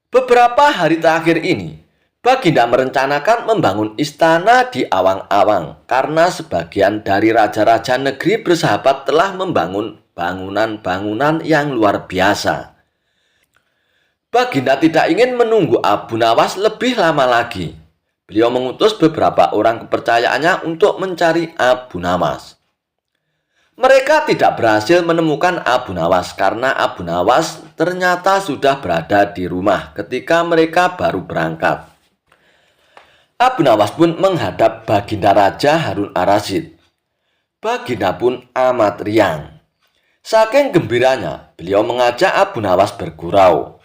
Beberapa hari terakhir ini, Baginda merencanakan membangun istana di awang-awang karena sebagian dari raja-raja negeri bersahabat telah membangun bangunan-bangunan yang luar biasa. Baginda tidak ingin menunggu Abu Nawas lebih lama lagi. Beliau mengutus beberapa orang kepercayaannya untuk mencari Abu Nawas. Mereka tidak berhasil menemukan Abu Nawas karena Abu Nawas ternyata sudah berada di rumah ketika mereka baru berangkat. Abu Nawas pun menghadap Baginda Raja Harun Ar-Rasyid. Baginda pun amat riang. Saking gembiranya, beliau mengajak Abu Nawas bergurau.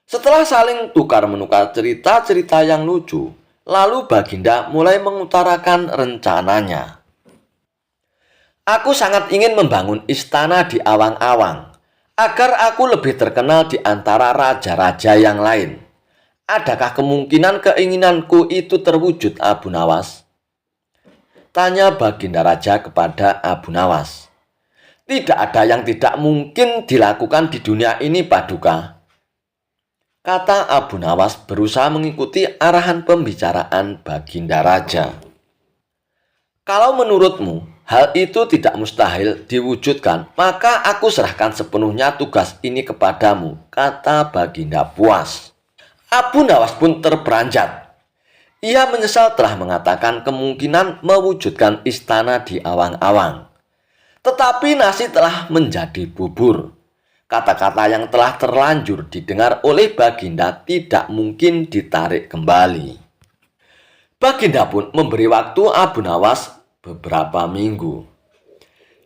Setelah saling tukar-menukar cerita-cerita yang lucu, lalu Baginda mulai mengutarakan rencananya. Aku sangat ingin membangun istana di awang-awang, agar aku lebih terkenal di antara raja-raja yang lain. Adakah kemungkinan keinginanku itu terwujud, Abu Nawas? Tanya Baginda Raja kepada Abu Nawas. Tidak ada yang tidak mungkin dilakukan di dunia ini, Paduka. Kata Abu Nawas berusaha mengikuti arahan pembicaraan Baginda Raja. Kalau menurutmu hal itu tidak mustahil diwujudkan, maka aku serahkan sepenuhnya tugas ini kepadamu, kata Baginda puas. Abu Nawas pun terperanjat. Ia menyesal telah mengatakan kemungkinan mewujudkan istana di awang-awang. Tetapi nasi telah menjadi bubur. Kata-kata yang telah terlanjur didengar oleh Baginda tidak mungkin ditarik kembali. Baginda pun memberi waktu Abu Nawas beberapa minggu.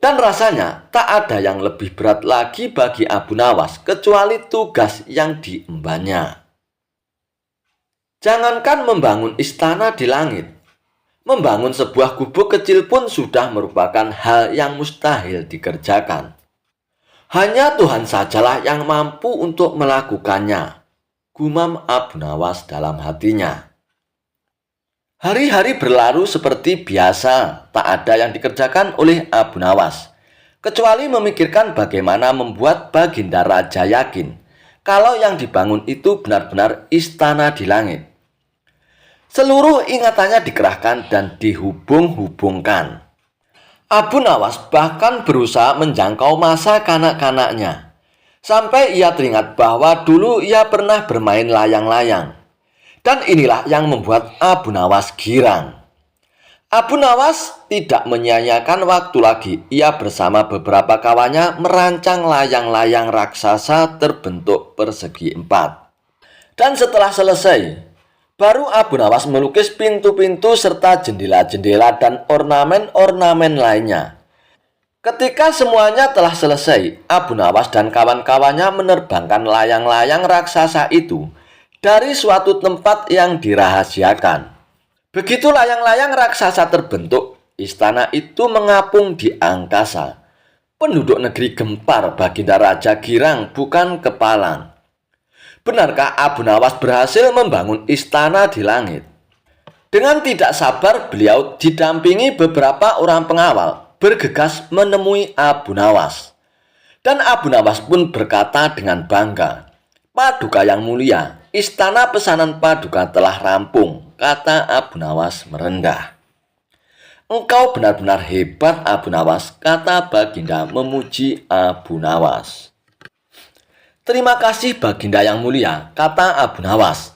Dan rasanya tak ada yang lebih berat lagi bagi Abu Nawas kecuali tugas yang diembannya. Jangankan membangun istana di langit, membangun sebuah gubuk kecil pun sudah merupakan hal yang mustahil dikerjakan. Hanya Tuhan sajalah yang mampu untuk melakukannya, gumam Abu Nawas dalam hatinya. Hari-hari berlalu seperti biasa, tak ada yang dikerjakan oleh Abu Nawas, kecuali memikirkan bagaimana membuat Baginda Raja yakin kalau yang dibangun itu benar-benar istana di langit. Seluruh ingatannya dikerahkan dan dihubung-hubungkan. Abu Nawas bahkan berusaha menjangkau masa kanak-kanaknya, sampai ia teringat bahwa dulu ia pernah bermain layang-layang. Dan inilah yang membuat Abu Nawas girang. Abu Nawas tidak menyia-nyiakan waktu lagi. Ia bersama beberapa kawannya merancang layang-layang raksasa terbentuk persegi 4. Dan setelah selesai, baru Abu Nawas melukis pintu-pintu serta jendela-jendela dan ornamen-ornamen lainnya. Ketika semuanya telah selesai, Abu Nawas dan kawan-kawannya menerbangkan layang-layang raksasa itu dari suatu tempat yang dirahasiakan. Begitu layang-layang raksasa terbentuk, istana itu mengapung di angkasa. Penduduk negeri gempar, Baginda Raja girang bukan kepalang. Benarkah Abu Nawas berhasil membangun istana di langit? Dengan tidak sabar, beliau didampingi beberapa orang pengawal bergegas menemui Abu Nawas. Dan Abu Nawas pun berkata dengan bangga, "Paduka yang mulia, istana pesanan Paduka telah rampung," kata Abu Nawas merendah. "Engkau benar-benar hebat, Abu Nawas," kata Baginda memuji Abu Nawas. "Terima kasih Baginda yang mulia," kata Abu Nawas.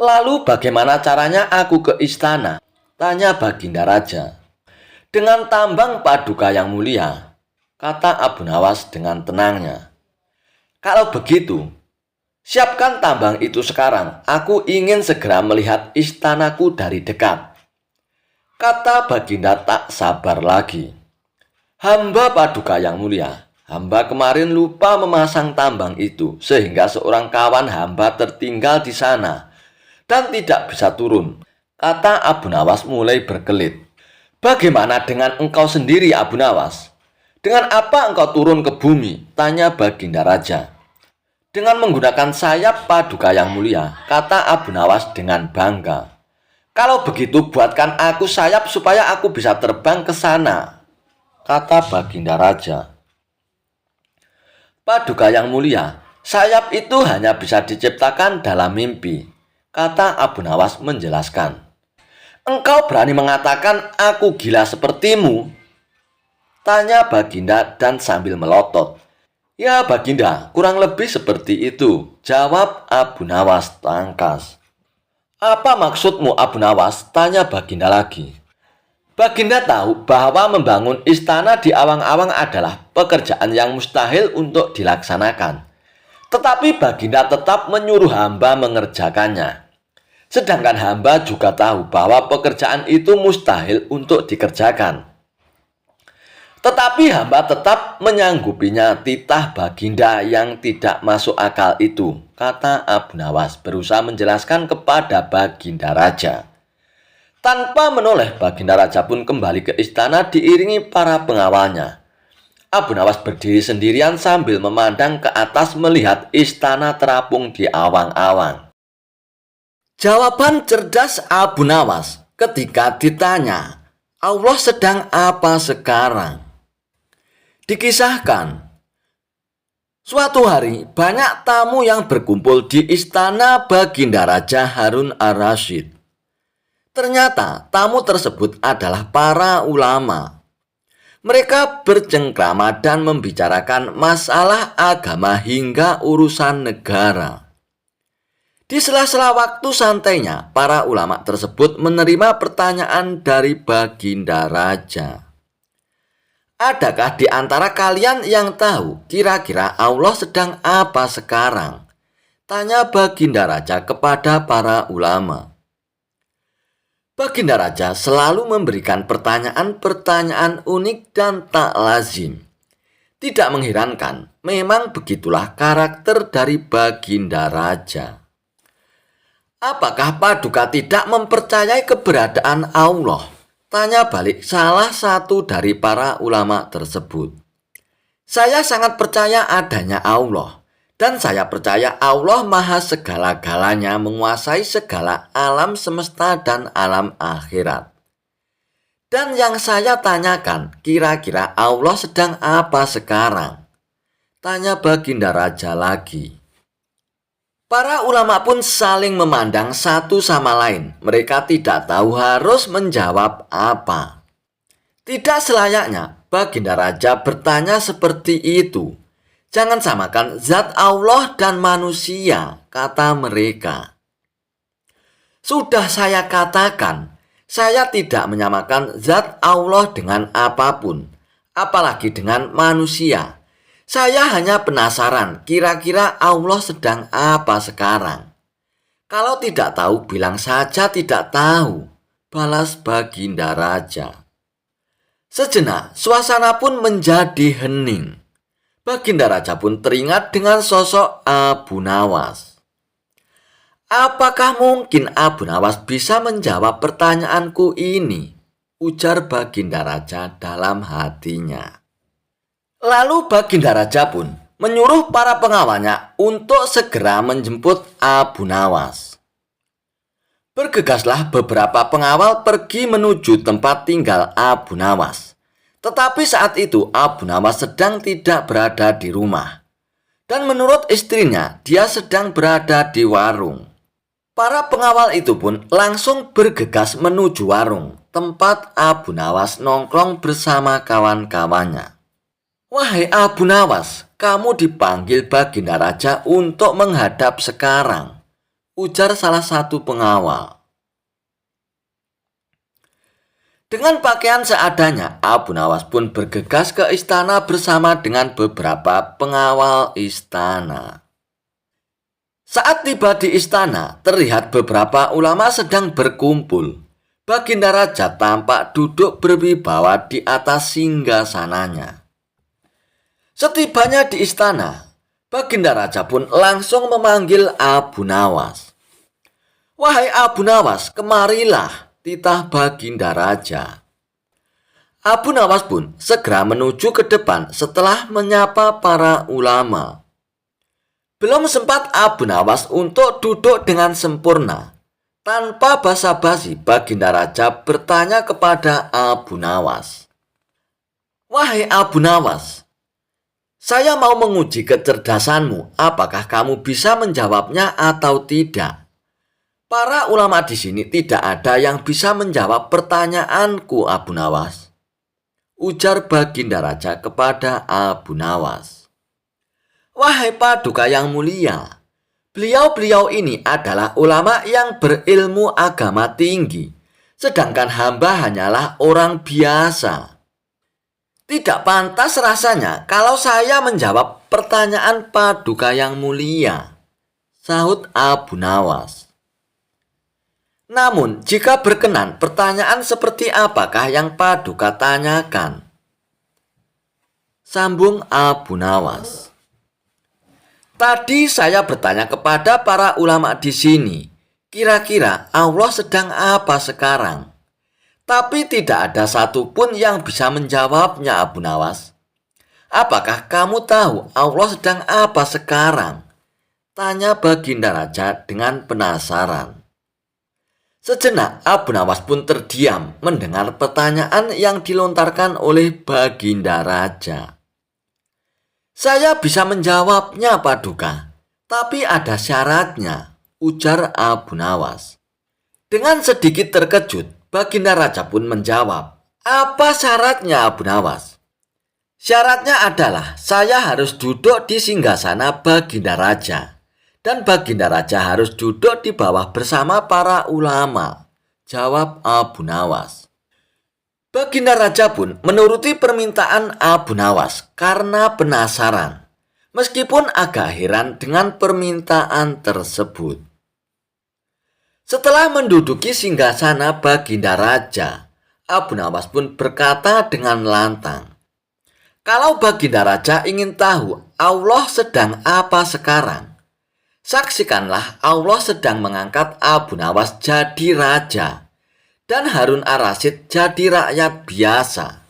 "Lalu bagaimana caranya aku ke istana?" tanya Baginda Raja. "Dengan tambang Paduka yang mulia," kata Abu Nawas dengan tenangnya. "Kalau begitu, siapkan tambang itu sekarang. Aku ingin segera melihat istanaku dari dekat," kata Baginda tak sabar lagi. "Hamba Paduka yang mulia, hamba kemarin lupa memasang tambang itu sehingga seorang kawan hamba tertinggal di sana dan tidak bisa turun," kata Abu Nawas mulai berkelit. "Bagaimana dengan engkau sendiri, Abu Nawas? Dengan apa engkau turun ke bumi?" tanya Baginda Raja. "Dengan menggunakan sayap Paduka yang mulia," kata Abu Nawas dengan bangga. "Kalau begitu buatkan aku sayap supaya aku bisa terbang ke sana," kata Baginda Raja. "Paduka yang mulia, sayap itu hanya bisa diciptakan dalam mimpi," kata Abu Nawas menjelaskan. "Engkau berani mengatakan aku gila sepertimu?" tanya Baginda dan sambil melotot. "Ya Baginda, kurang lebih seperti itu," jawab Abu Nawas tangkas. "Apa maksudmu Abu Nawas?" tanya Baginda lagi. Baginda tahu bahwa membangun istana di awang-awang adalah pekerjaan yang mustahil untuk dilaksanakan. Tetapi Baginda tetap menyuruh hamba mengerjakannya. Sedangkan hamba juga tahu bahwa pekerjaan itu mustahil untuk dikerjakan. Tetapi hamba tetap menyanggupinya. Titah Baginda yang tidak masuk akal itu," kata Abu Nawas berusaha menjelaskan kepada Baginda Raja. Tanpa menoleh, Baginda Raja pun kembali ke istana diiringi para pengawalnya. Abu Nawas berdiri sendirian sambil memandang ke atas melihat istana terapung di awang-awang. Jawaban cerdas Abu Nawas ketika ditanya, "Allah sedang apa sekarang?" Dikisahkan, suatu hari banyak tamu yang berkumpul di istana Baginda Raja Harun ar-Rasyid. Ternyata tamu tersebut adalah para ulama. Mereka bercengkrama dan membicarakan masalah agama hingga urusan negara. Di sela-sela waktu santainya, para ulama tersebut menerima pertanyaan dari Baginda Raja. "Adakah di antara kalian yang tahu kira-kira Allah sedang apa sekarang?" tanya Baginda Raja kepada para ulama. Baginda Raja selalu memberikan pertanyaan-pertanyaan unik dan tak lazim. Tidak mengherankan, memang begitulah karakter dari Baginda Raja. "Apakah Paduka tidak mempercayai keberadaan Allah?" tanya balik salah satu dari para ulama tersebut. "Saya sangat percaya adanya Allah. Dan saya percaya Allah maha segala-galanya, menguasai segala alam semesta dan alam akhirat. Dan yang saya tanyakan, kira-kira Allah sedang apa sekarang?" tanya Baginda Raja lagi. Para ulama pun saling memandang satu sama lain. Mereka tidak tahu harus menjawab apa. Tidak selayaknya Baginda Raja bertanya seperti itu. "Jangan samakan zat Allah dan manusia," kata mereka. "Sudah saya katakan, Saya tidak menyamakan zat Allah dengan apapun, apalagi dengan manusia. Saya hanya penasaran kira-kira Allah sedang apa sekarang. Kalau tidak tahu, bilang saja tidak tahu, balas Baginda Raja. Sejenak, suasana pun menjadi hening. Baginda Raja pun teringat dengan sosok Abu Nawas. Apakah mungkin Abu Nawas bisa menjawab pertanyaanku ini? Ujar Baginda Raja dalam hatinya. Lalu Baginda Raja pun menyuruh para pengawalnya untuk segera menjemput Abu Nawas. Bergegaslah beberapa pengawal pergi menuju tempat tinggal Abu Nawas. Tetapi saat itu Abu Nawas sedang tidak berada di rumah. Dan menurut istrinya, dia sedang berada di warung. Para pengawal itu pun langsung bergegas menuju warung, tempat Abu Nawas nongkrong bersama kawan-kawannya. Wahai Abu Nawas, kamu dipanggil Baginda Raja untuk menghadap sekarang, ujar salah satu pengawal. Dengan pakaian seadanya, Abu Nawas pun bergegas ke istana bersama dengan beberapa pengawal istana. Saat tiba di istana, terlihat beberapa ulama sedang berkumpul. Baginda Raja tampak duduk berwibawa di atas singgasananya. Setibanya di istana, Baginda Raja pun langsung memanggil Abu Nawas. Wahai Abu Nawas, kemarilah, titah Baginda Raja. Abu Nawas pun segera menuju ke depan setelah menyapa para ulama. Belum sempat Abu Nawas untuk duduk dengan sempurna. Tanpa basa-basi, Baginda Raja bertanya kepada Abu Nawas. Wahai Abu Nawas, saya mau menguji kecerdasanmu, apakah kamu bisa menjawabnya atau tidak? Para ulama di sini tidak ada yang bisa menjawab pertanyaanku, Abu Nawas, ujar Baginda Raja kepada Abu Nawas. Wahai Paduka yang mulia, beliau-beliau ini adalah ulama yang berilmu agama tinggi, sedangkan hamba hanyalah orang biasa. Tidak pantas rasanya kalau saya menjawab pertanyaan Paduka yang mulia, sahut Abu Nawas. Namun, jika berkenan, pertanyaan seperti apakah yang Paduka tanyakan? Sambung Abu Nawas. Tadi saya bertanya kepada para ulama di sini, kira-kira Allah sedang apa sekarang? Tapi tidak ada satupun yang bisa menjawabnya, Abu Nawas. Apakah kamu tahu Allah sedang apa sekarang? Tanya Baginda Raja dengan penasaran. Sejenak Abu Nawas pun terdiam mendengar pertanyaan yang dilontarkan oleh Baginda Raja. Saya bisa menjawabnya, Paduka, tapi ada syaratnya, ujar Abu Nawas. Dengan sedikit terkejut, Baginda Raja pun menjawab, apa syaratnya, Abu Nawas? Syaratnya adalah saya harus duduk di singgasana Baginda Raja, dan Baginda Raja harus duduk di bawah bersama para ulama, jawab Abu Nawas. Baginda Raja pun menuruti permintaan Abu Nawas karena penasaran, meskipun agak heran dengan permintaan tersebut. Setelah menduduki singgasana Baginda Raja, Abu Nawas pun berkata dengan lantang, kalau Baginda Raja ingin tahu Allah sedang apa sekarang, saksikanlah Allah sedang mengangkat Abu Nawas jadi raja dan Harun ar-Rasyid jadi rakyat biasa.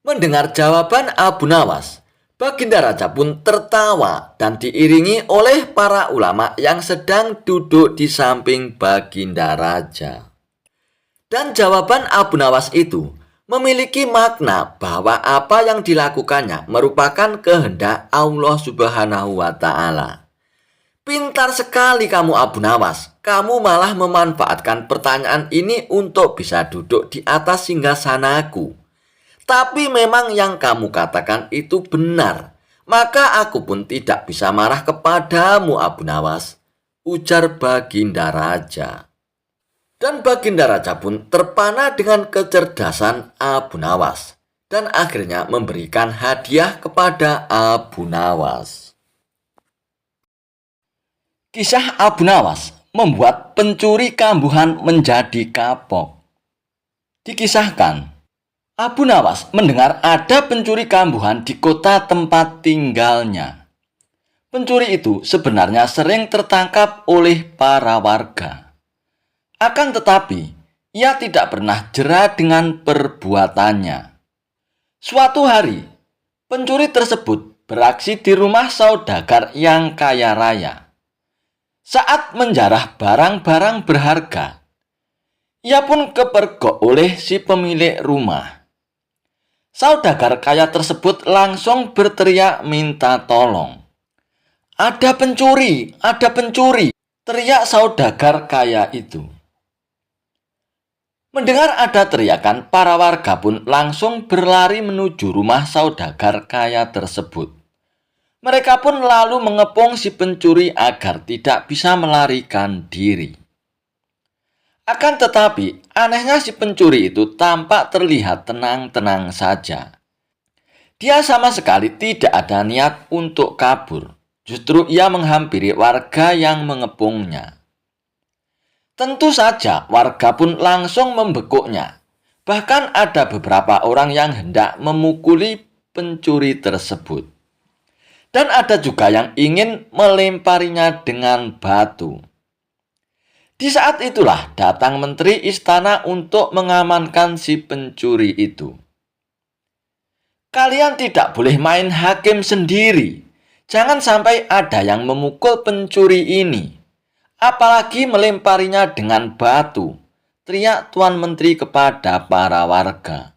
Mendengar jawaban Abu Nawas, Baginda Raja pun tertawa dan diiringi oleh para ulama yang sedang duduk di samping Baginda Raja. Dan jawaban Abu Nawas itu memiliki makna bahwa apa yang dilakukannya merupakan kehendak Allah Subhanahu wa Ta'ala. Pintar sekali kamu, Abu Nawas. Kamu malah memanfaatkan pertanyaan ini untuk bisa duduk di atas singgasanaku. Tapi memang yang kamu katakan itu benar. Maka aku pun tidak bisa marah kepadamu, Abu Nawas, ujar Baginda Raja. Dan Baginda Raja pun terpana dengan kecerdasan Abu Nawas dan akhirnya memberikan hadiah kepada Abu Nawas. Kisah Abu Nawas membuat pencuri kambuhan menjadi kapok. Dikisahkan, Abu Nawas mendengar ada pencuri kambuhan di kota tempat tinggalnya. Pencuri itu sebenarnya sering tertangkap oleh para warga. Akan tetapi, ia tidak pernah jera dengan perbuatannya. Suatu hari, pencuri tersebut beraksi di rumah saudagar yang kaya raya. Saat menjarah barang-barang berharga, ia pun kepergok oleh si pemilik rumah. Saudagar kaya tersebut langsung berteriak minta tolong. Ada pencuri, teriak saudagar kaya itu. Mendengar ada teriakan, para warga pun langsung berlari menuju rumah saudagar kaya tersebut. Mereka pun lalu mengepung si pencuri agar tidak bisa melarikan diri. Akan tetapi, anehnya si pencuri itu tampak terlihat tenang-tenang saja. Dia sama sekali tidak ada niat untuk kabur. Justru ia menghampiri warga yang mengepungnya. Tentu saja warga pun langsung membekuknya. Bahkan ada beberapa orang yang hendak memukuli pencuri tersebut. Dan ada juga yang ingin melemparinya dengan batu. Di saat itulah datang menteri istana untuk mengamankan si pencuri itu. Kalian tidak boleh main hakim sendiri. Jangan sampai ada yang memukul pencuri ini. Apalagi melemparinya dengan batu, teriak Tuan Menteri kepada para warga.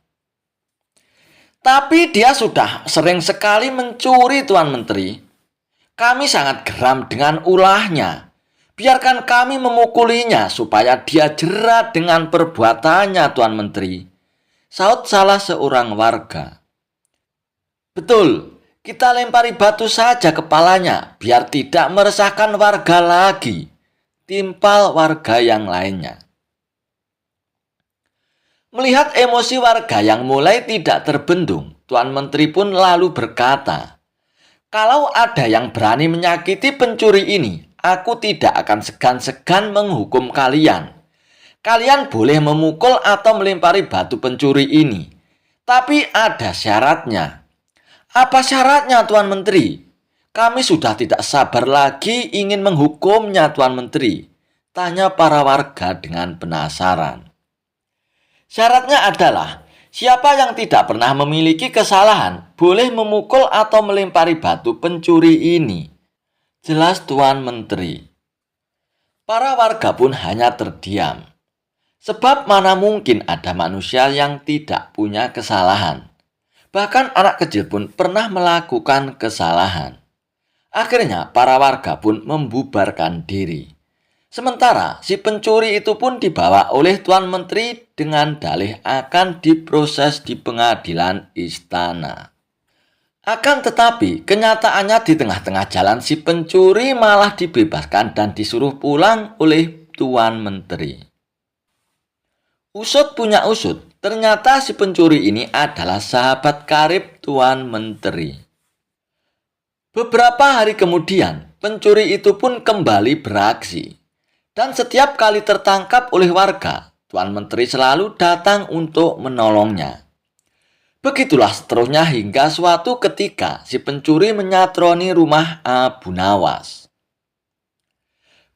Tapi dia sudah sering sekali mencuri, Tuan Menteri. Kami sangat geram dengan ulahnya. Biarkan kami memukulinya supaya dia jera dengan perbuatannya, Tuan Menteri. Saut salah seorang warga. Betul, kita lempari batu saja kepalanya biar tidak meresahkan warga lagi. Timpal warga yang lainnya. Melihat emosi warga yang mulai tidak terbendung, Tuan Menteri pun lalu berkata, "Kalau ada yang berani menyakiti pencuri ini, aku tidak akan segan-segan menghukum kalian. Kalian boleh memukul atau melempari batu pencuri ini. Tapi ada syaratnya." "Apa syaratnya, Tuan Menteri?" "Kami sudah tidak sabar lagi ingin menghukumnya, Tuan Menteri," tanya para warga dengan penasaran. "Syaratnya adalah siapa yang tidak pernah memiliki kesalahan boleh memukul atau melempari batu pencuri ini," jelas Tuan Menteri. Para warga pun hanya terdiam. Sebab mana mungkin ada manusia yang tidak punya kesalahan. Bahkan anak kecil pun pernah melakukan kesalahan. Akhirnya para warga pun membubarkan diri. Sementara si pencuri itu pun dibawa oleh Tuan Menteri dengan dalih akan diproses di pengadilan istana. Akan tetapi kenyataannya di tengah-tengah jalan si pencuri malah dibebaskan dan disuruh pulang oleh Tuan Menteri. Usut punya usut, ternyata si pencuri ini adalah sahabat karib Tuan Menteri. Beberapa hari kemudian, pencuri itu pun kembali beraksi. Dan setiap kali tertangkap oleh warga, Tuan Menteri selalu datang untuk menolongnya. Begitulah seterusnya hingga suatu ketika si pencuri menyatroni rumah Abu Nawas.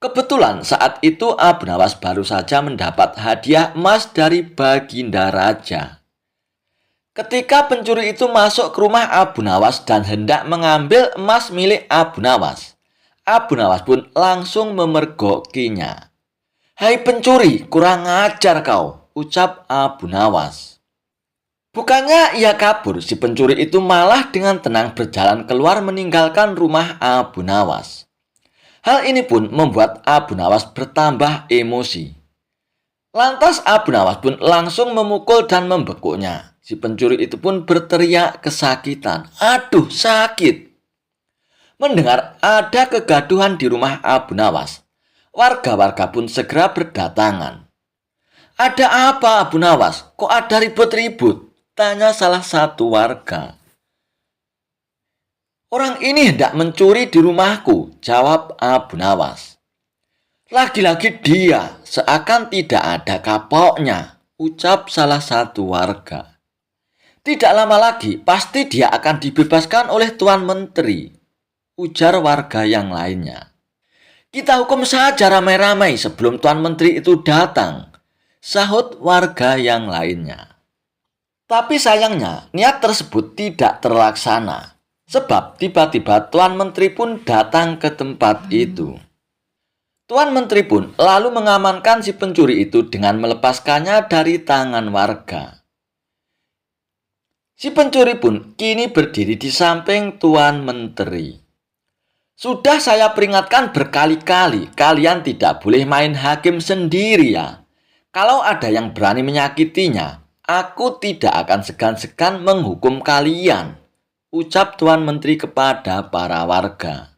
Kebetulan saat itu Abu Nawas baru saja mendapat hadiah emas dari Baginda Raja. Ketika pencuri itu masuk ke rumah Abu Nawas dan hendak mengambil emas milik Abu Nawas, Abu Nawas pun langsung memergokinya. "Hai pencuri, kurang ajar kau," ucap Abu Nawas. Bukannya ia kabur, si pencuri itu malah dengan tenang berjalan keluar meninggalkan rumah Abu Nawas. Hal ini pun membuat Abu Nawas bertambah emosi. Lantas Abu Nawas pun langsung memukul dan membekuknya. Si pencuri itu pun berteriak kesakitan. "Aduh, sakit!" Mendengar ada kegaduhan di rumah Abu Nawas, warga-warga pun segera berdatangan. "Ada apa, Abu Nawas? Kok ada ribut-ribut?" tanya salah satu warga. "Orang ini hendak mencuri di rumahku," jawab Abu Nawas. "Lagi-lagi dia, seakan tidak ada kapoknya," ucap salah satu warga. "Tidak lama lagi, pasti dia akan dibebaskan oleh Tuan Menteri," ujar warga yang lainnya. "Kita hukum saja ramai-ramai sebelum Tuan Menteri itu datang," sahut warga yang lainnya. Tapi sayangnya, niat tersebut tidak terlaksana. Sebab tiba-tiba Tuan Menteri pun datang ke tempat itu. Tuan Menteri pun lalu mengamankan si pencuri itu dengan melepaskannya dari tangan warga. Si pencuri pun kini berdiri di samping Tuan Menteri. "Sudah saya peringatkan berkali-kali, kalian tidak boleh main hakim sendiri ya. Kalau ada yang berani menyakitinya, aku tidak akan segan-segan menghukum kalian," ucap Tuan Menteri kepada para warga.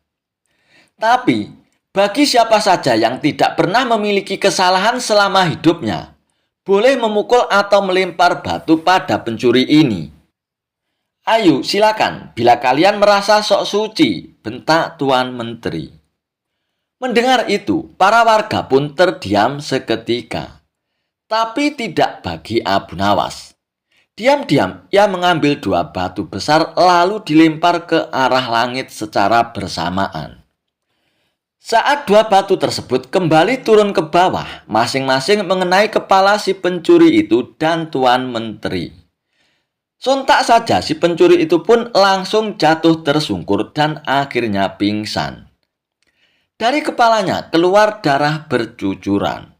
Tapi, bagi siapa saja yang tidak pernah memiliki kesalahan selama hidupnya, boleh memukul atau melempar batu pada pencuri ini. "Ayo, silakan, bila kalian merasa sok suci," bentak Tuan Menteri. Mendengar itu, para warga pun terdiam seketika. Tapi tidak bagi Abu Nawas. Diam-diam ia mengambil 2 batu besar lalu dilempar ke arah langit secara bersamaan. Saat 2 batu tersebut kembali turun ke bawah, masing-masing mengenai kepala si pencuri itu dan Tuan Menteri. Sontak saja si pencuri itu pun langsung jatuh tersungkur dan akhirnya pingsan. Dari kepalanya keluar darah bercucuran.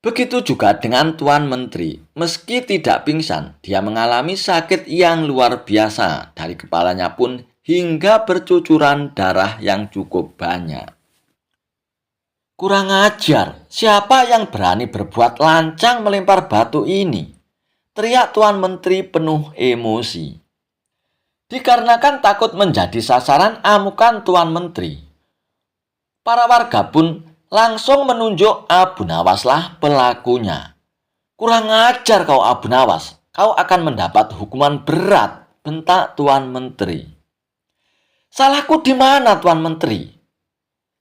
Begitu juga dengan Tuan Menteri. Meski tidak pingsan, dia mengalami sakit yang luar biasa. Dari kepalanya pun hingga bercucuran darah yang cukup banyak. "Kurang ajar, siapa yang berani berbuat lancang melempar batu ini?" teriak Tuan Menteri penuh emosi. Dikarenakan takut menjadi sasaran amukan Tuan Menteri, para warga pun langsung menunjuk Abu Nawaslah pelakunya. "Kurang ajar kau, Abu Nawas, kau akan mendapat hukuman berat," bentak Tuan Menteri. "Salahku di mana, Tuan Menteri?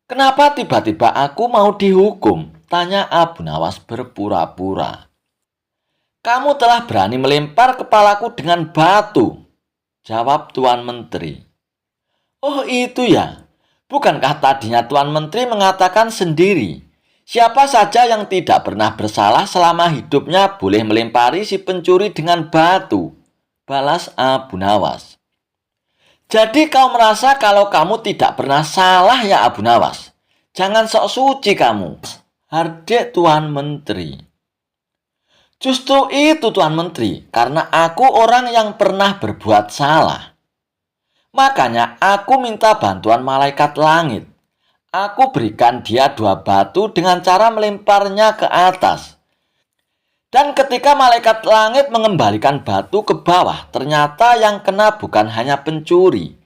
Kenapa tiba-tiba aku mau dihukum?" tanya Abu Nawas berpura-pura. "Kamu telah berani melempar kepalaku dengan batu," jawab Tuan Menteri. "Oh itu ya. Bukankah tadinya Tuan Menteri mengatakan sendiri, siapa saja yang tidak pernah bersalah selama hidupnya boleh melempari si pencuri dengan batu?" balas Abu Nawas. "Jadi kau merasa kalau kamu tidak pernah salah ya, Abu Nawas? Jangan sok suci kamu," hardik Tuan Menteri. "Justru itu, Tuan Menteri, karena aku orang yang pernah berbuat salah. Makanya aku minta bantuan malaikat langit. Aku berikan dia 2 batu dengan cara melemparnya ke atas. Dan ketika malaikat langit mengembalikan batu ke bawah, ternyata yang kena bukan hanya pencuri,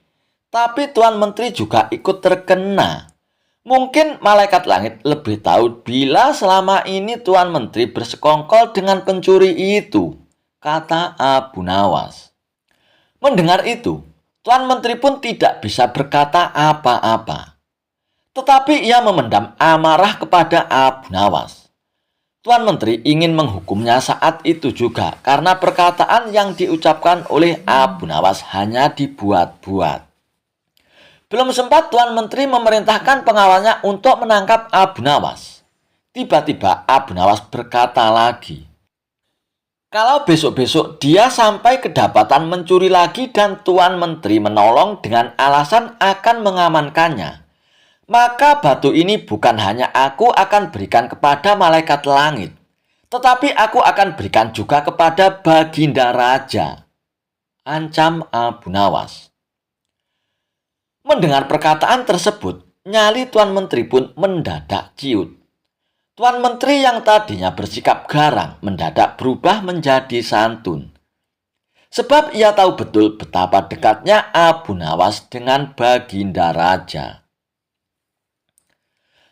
tapi Tuan Menteri juga ikut terkena. Mungkin malaikat langit lebih tahu bila selama ini Tuan Menteri bersekongkol dengan pencuri itu," kata Abu Nawas. Mendengar itu, Tuan Menteri pun tidak bisa berkata apa-apa. Tetapi ia memendam amarah kepada Abu Nawas. Tuan Menteri ingin menghukumnya saat itu juga karena perkataan yang diucapkan oleh Abu Nawas hanya dibuat-buat. Belum sempat Tuan Menteri memerintahkan pengawalnya untuk menangkap Abu Nawas. Tiba-tiba Abu Nawas berkata lagi, "Kalau besok-besok dia sampai kedapatan mencuri lagi dan Tuan Menteri menolong dengan alasan akan mengamankannya, maka batu ini bukan hanya aku akan berikan kepada malaikat langit, tetapi aku akan berikan juga kepada Baginda Raja," ancam Abu Nawas. Mendengar perkataan tersebut, nyali Tuan Menteri pun mendadak ciut. Tuan Menteri yang tadinya bersikap garang mendadak berubah menjadi santun. Sebab ia tahu betul betapa dekatnya Abu Nawas dengan Baginda Raja.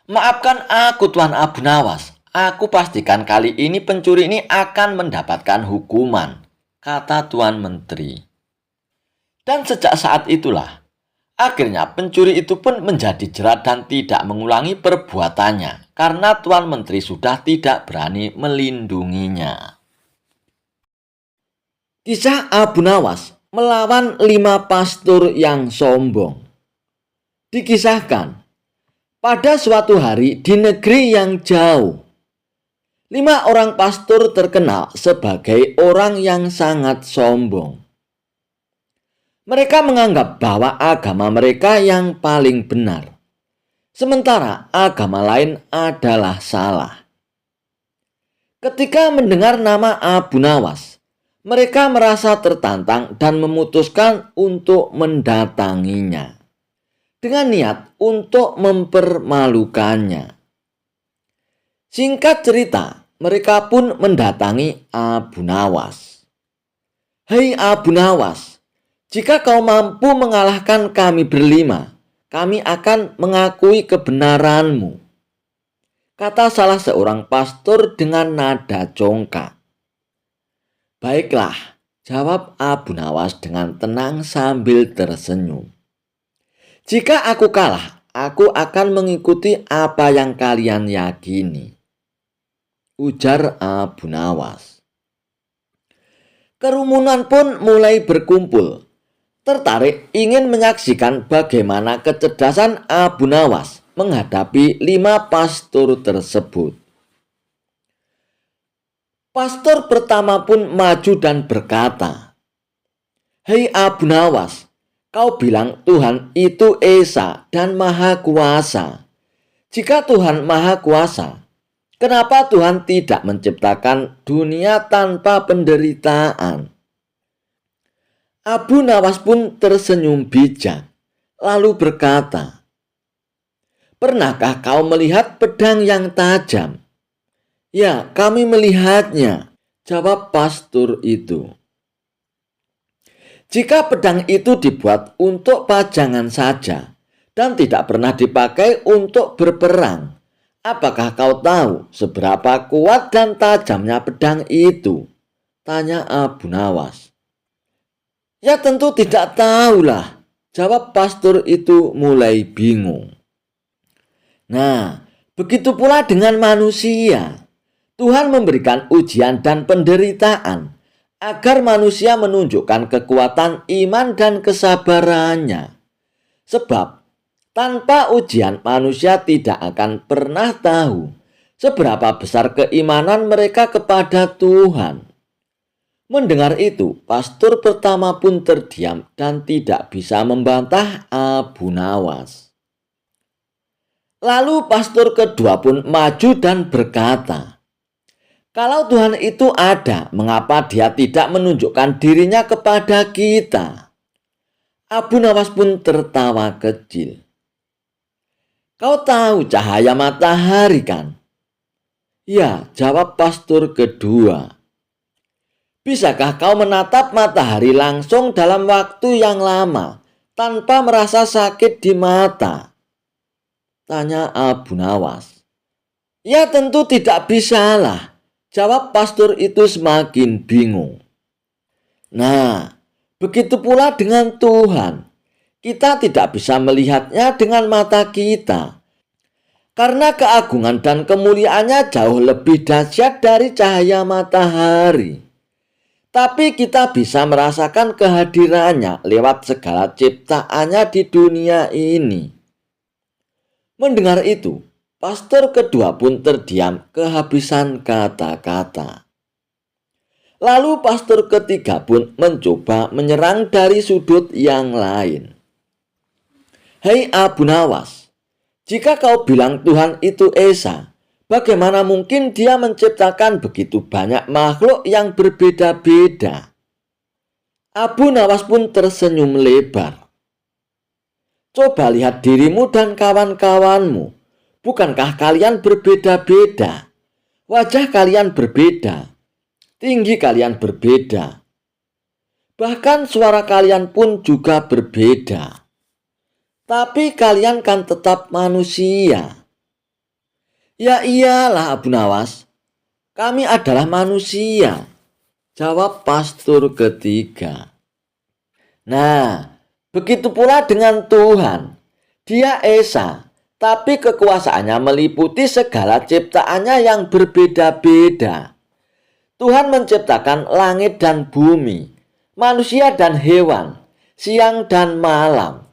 "Maafkan aku, Tuan Abu Nawas. Aku pastikan kali ini pencuri ini akan mendapatkan hukuman, kata Tuan Menteri. Dan sejak saat itulah, akhirnya pencuri itu pun menjadi jerat dan tidak mengulangi perbuatannya karena Tuan Menteri sudah tidak berani melindunginya. Kisah Abu Nawas melawan 5 pastor yang sombong. Dikisahkan, pada suatu hari di negeri yang jauh, 5 orang pastor terkenal sebagai orang yang sangat sombong. Mereka menganggap bahwa agama mereka yang paling benar, sementara agama lain adalah salah. Ketika mendengar nama Abu Nawas, mereka merasa tertantang dan memutuskan untuk mendatanginya dengan niat untuk mempermalukannya. Singkat cerita, mereka pun mendatangi Abu Nawas. "Hei Abu Nawas, jika kau mampu mengalahkan kami berlima, kami akan mengakui kebenaranmu," kata salah seorang pastor dengan nada congkak. "Baiklah," jawab Abu Nawas dengan tenang sambil tersenyum. "Jika aku kalah, aku akan mengikuti apa yang kalian yakini," ujar Abu Nawas. Kerumunan pun mulai berkumpul, tertarik ingin menyaksikan bagaimana kecerdasan Abu Nawas menghadapi 5 pastor tersebut. Pastor pertama pun maju dan berkata, "Hei Abu Nawas, kau bilang Tuhan itu Esa dan Maha Kuasa. Jika Tuhan Maha Kuasa, kenapa Tuhan tidak menciptakan dunia tanpa penderitaan?" Abu Nawas pun tersenyum bijak, lalu berkata, "Pernahkah kau melihat pedang yang tajam?" "Ya, kami melihatnya," jawab pastor itu. "Jika pedang itu dibuat untuk pajangan saja dan tidak pernah dipakai untuk berperang, apakah kau tahu seberapa kuat dan tajamnya pedang itu?" tanya Abu Nawas. "Ya tentu tidak tahulah," jawab pastor itu mulai bingung. Nah, begitu pula dengan manusia. Tuhan memberikan ujian dan penderitaan agar manusia menunjukkan kekuatan iman dan kesabarannya. Sebab tanpa ujian manusia tidak akan pernah tahu seberapa besar keimanan mereka kepada Tuhan. Mendengar itu, pastor pertama pun terdiam dan tidak bisa membantah Abu Nawas. Lalu pastor kedua pun maju dan berkata, "Kalau Tuhan itu ada, mengapa Dia tidak menunjukkan dirinya kepada kita?" Abu Nawas pun tertawa kecil. "Kau tahu cahaya matahari kan?" "Ya," jawab pastor kedua. "Bisakah kau menatap matahari langsung dalam waktu yang lama tanpa merasa sakit di mata?" tanya Abu Nawas. "Ya tentu tidak bisalah," jawab pastor itu semakin bingung. Nah, begitu pula dengan Tuhan. Kita tidak bisa melihatnya dengan mata kita, karena keagungan dan kemuliaannya jauh lebih dahsyat dari cahaya matahari. Tapi kita bisa merasakan kehadirannya lewat segala ciptaannya di dunia ini. Mendengar itu, pastor kedua pun terdiam kehabisan kata-kata. Lalu pastor ketiga pun mencoba menyerang dari sudut yang lain. "Hei Abu Nawas, jika kau bilang Tuhan itu Esa, bagaimana mungkin Dia menciptakan begitu banyak makhluk yang berbeda-beda?" Abu Nawas pun tersenyum lebar. "Coba lihat dirimu dan kawan-kawanmu. Bukankah kalian berbeda-beda? Wajah kalian berbeda, tinggi kalian berbeda, bahkan suara kalian pun juga berbeda. Tapi kalian kan tetap manusia. Ya iyalah Abu Nawas, kami adalah manusia, jawab pastor ketiga. Nah, begitu pula dengan Tuhan. Dia Esa, tapi kekuasaannya meliputi segala ciptaannya yang berbeda-beda. Tuhan menciptakan langit dan bumi, manusia dan hewan, siang dan malam.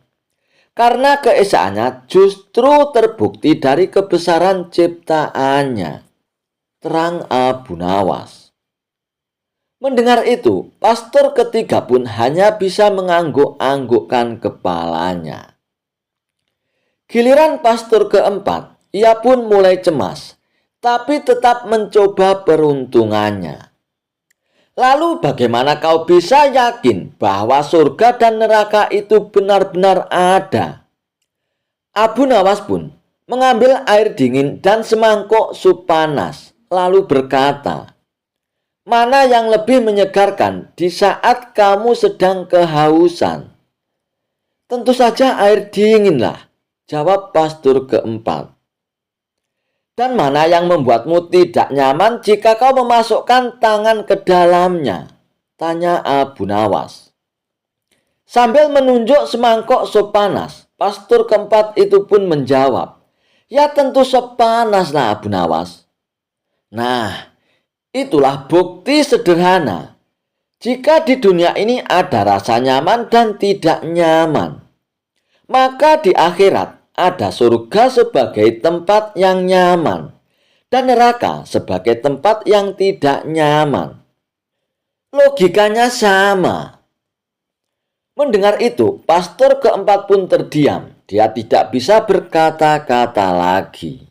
Karena keesaannya justru terbukti dari kebesaran ciptaannya. Terang Abu Nawas. Mendengar itu, pastor ketiga pun hanya bisa mengangguk-anggukkan kepalanya. Giliran pastor keempat, ia pun mulai cemas, tapi tetap mencoba peruntungannya. Lalu bagaimana kau bisa yakin bahwa surga dan neraka itu benar-benar ada? Abu Nawas pun mengambil air dingin dan semangkuk sup panas, lalu berkata, "Mana yang lebih menyegarkan di saat kamu sedang kehausan?" "Tentu saja air dinginlah," jawab pastor keempat. "Dan mana yang membuatmu tidak nyaman jika kau memasukkan tangan ke dalamnya?" tanya Abu Nawas. Sambil menunjuk semangkuk sup panas, pastor keempat itu pun menjawab, "Ya tentu sup panas lah Abu Nawas." Nah, itulah bukti sederhana. Jika di dunia ini ada rasa nyaman dan tidak nyaman, maka di akhirat ada surga sebagai tempat yang nyaman dan neraka sebagai tempat yang tidak nyaman. Logikanya sama. Mendengar itu, pastor keempat pun terdiam. Dia tidak bisa berkata-kata lagi.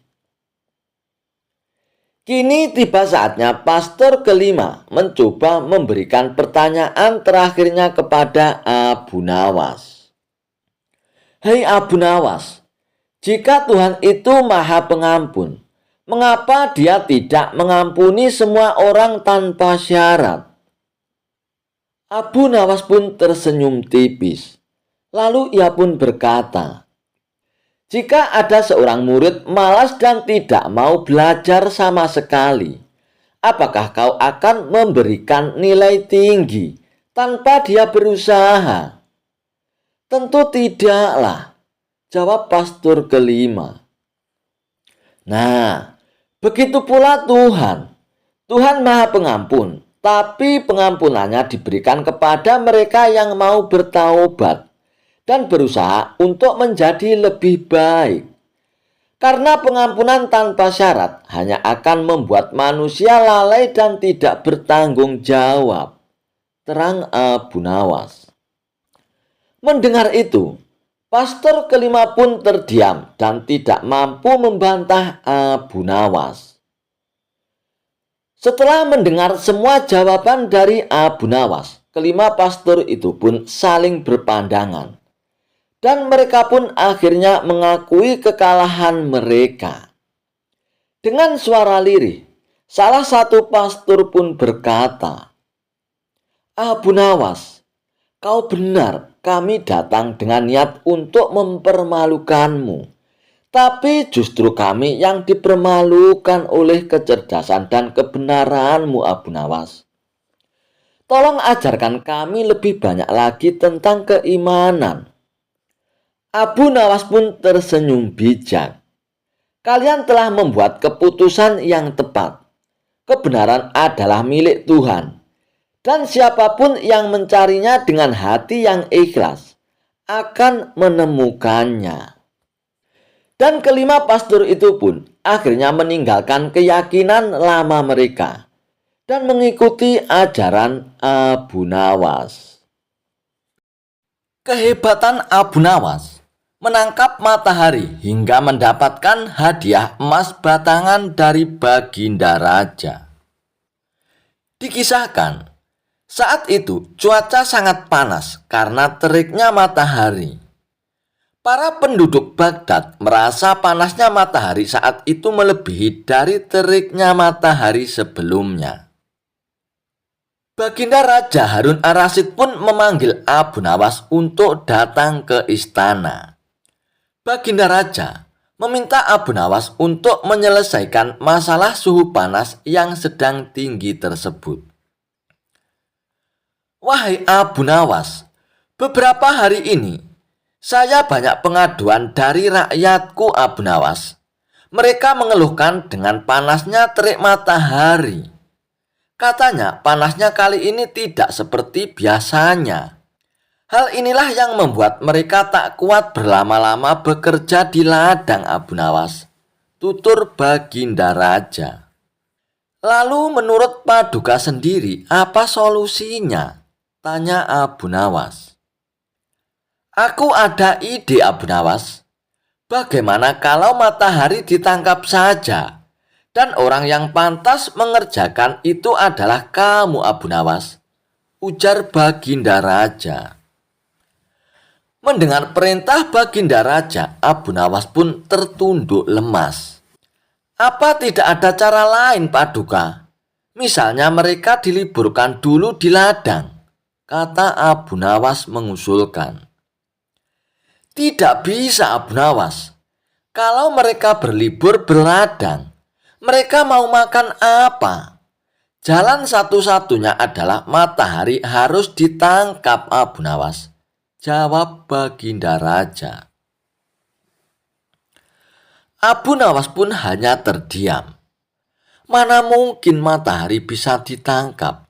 Kini tiba saatnya pastor kelima mencoba memberikan pertanyaan terakhirnya kepada Abu Nawas. "Hei Abu Nawas, jika Tuhan itu Maha Pengampun, mengapa Dia tidak mengampuni semua orang tanpa syarat?" Abu Nawas pun tersenyum tipis. Lalu ia pun berkata, "Jika ada seorang murid malas dan tidak mau belajar sama sekali, apakah kau akan memberikan nilai tinggi tanpa dia berusaha?" "Tentu tidaklah," jawab pastor kelima. Nah, begitu pula Tuhan. Tuhan Maha Pengampun, tapi pengampunannya diberikan kepada mereka yang mau bertaubat dan berusaha untuk menjadi lebih baik. Karena pengampunan tanpa syarat hanya akan membuat manusia lalai dan tidak bertanggung jawab. Terang Abu Nawas. Mendengar itu, pastor kelima pun terdiam dan tidak mampu membantah Abu Nawas. Setelah mendengar semua jawaban dari Abu Nawas, kelima pastor itu pun saling berpandangan. Dan mereka pun akhirnya mengakui kekalahan mereka. Dengan suara lirih, salah satu pastor pun berkata, "Abu Nawas, kau benar, kami datang dengan niat untuk mempermalukanmu. Tapi justru kami yang dipermalukan oleh kecerdasan dan kebenaranmu Abu Nawas. Tolong ajarkan kami lebih banyak lagi tentang keimanan." Abu Nawas pun tersenyum bijak. "Kalian telah membuat keputusan yang tepat. Kebenaran adalah milik Tuhan. Dan siapapun yang mencarinya dengan hati yang ikhlas akan menemukannya." Dan kelima pastor itu pun akhirnya meninggalkan keyakinan lama mereka dan mengikuti ajaran Abu Nawas. Kehebatan Abu Nawas menangkap matahari hingga mendapatkan hadiah emas batangan dari Baginda Raja. Dikisahkan, saat itu cuaca sangat panas karena teriknya matahari. Para penduduk Baghdad merasa panasnya matahari saat itu melebihi dari teriknya matahari sebelumnya. Baginda Raja Harun ar-Rasyid pun memanggil Abu Nawas untuk datang ke istana. Baginda Raja meminta Abu Nawas untuk menyelesaikan masalah suhu panas yang sedang tinggi tersebut. Wahai Abu Nawas, beberapa hari ini saya banyak pengaduan dari rakyatku Abu Nawas. Mereka mengeluhkan dengan panasnya terik matahari. Katanya panasnya kali ini tidak seperti biasanya. Hal inilah yang membuat mereka tak kuat berlama-lama bekerja di ladang Abu Nawas, tutur Baginda Raja. Lalu menurut Paduka sendiri, apa solusinya? Tanya Abu Nawas. Aku ada ide Abu Nawas. Bagaimana kalau matahari ditangkap saja? Dan orang yang pantas mengerjakan itu adalah kamu Abu Nawas, ujar Baginda Raja. Mendengar perintah Baginda Raja, Abu Nawas pun tertunduk lemas. Apa tidak ada cara lain Paduka? Misalnya mereka diliburkan dulu di ladang, kata Abu Nawas mengusulkan. Tidak bisa Abu Nawas. Kalau mereka berlibur berladang, mereka mau makan apa? Jalan satu-satunya adalah matahari harus ditangkap Abu Nawas, jawab Baginda Raja. Abu Nawas pun hanya terdiam. Mana mungkin matahari bisa ditangkap?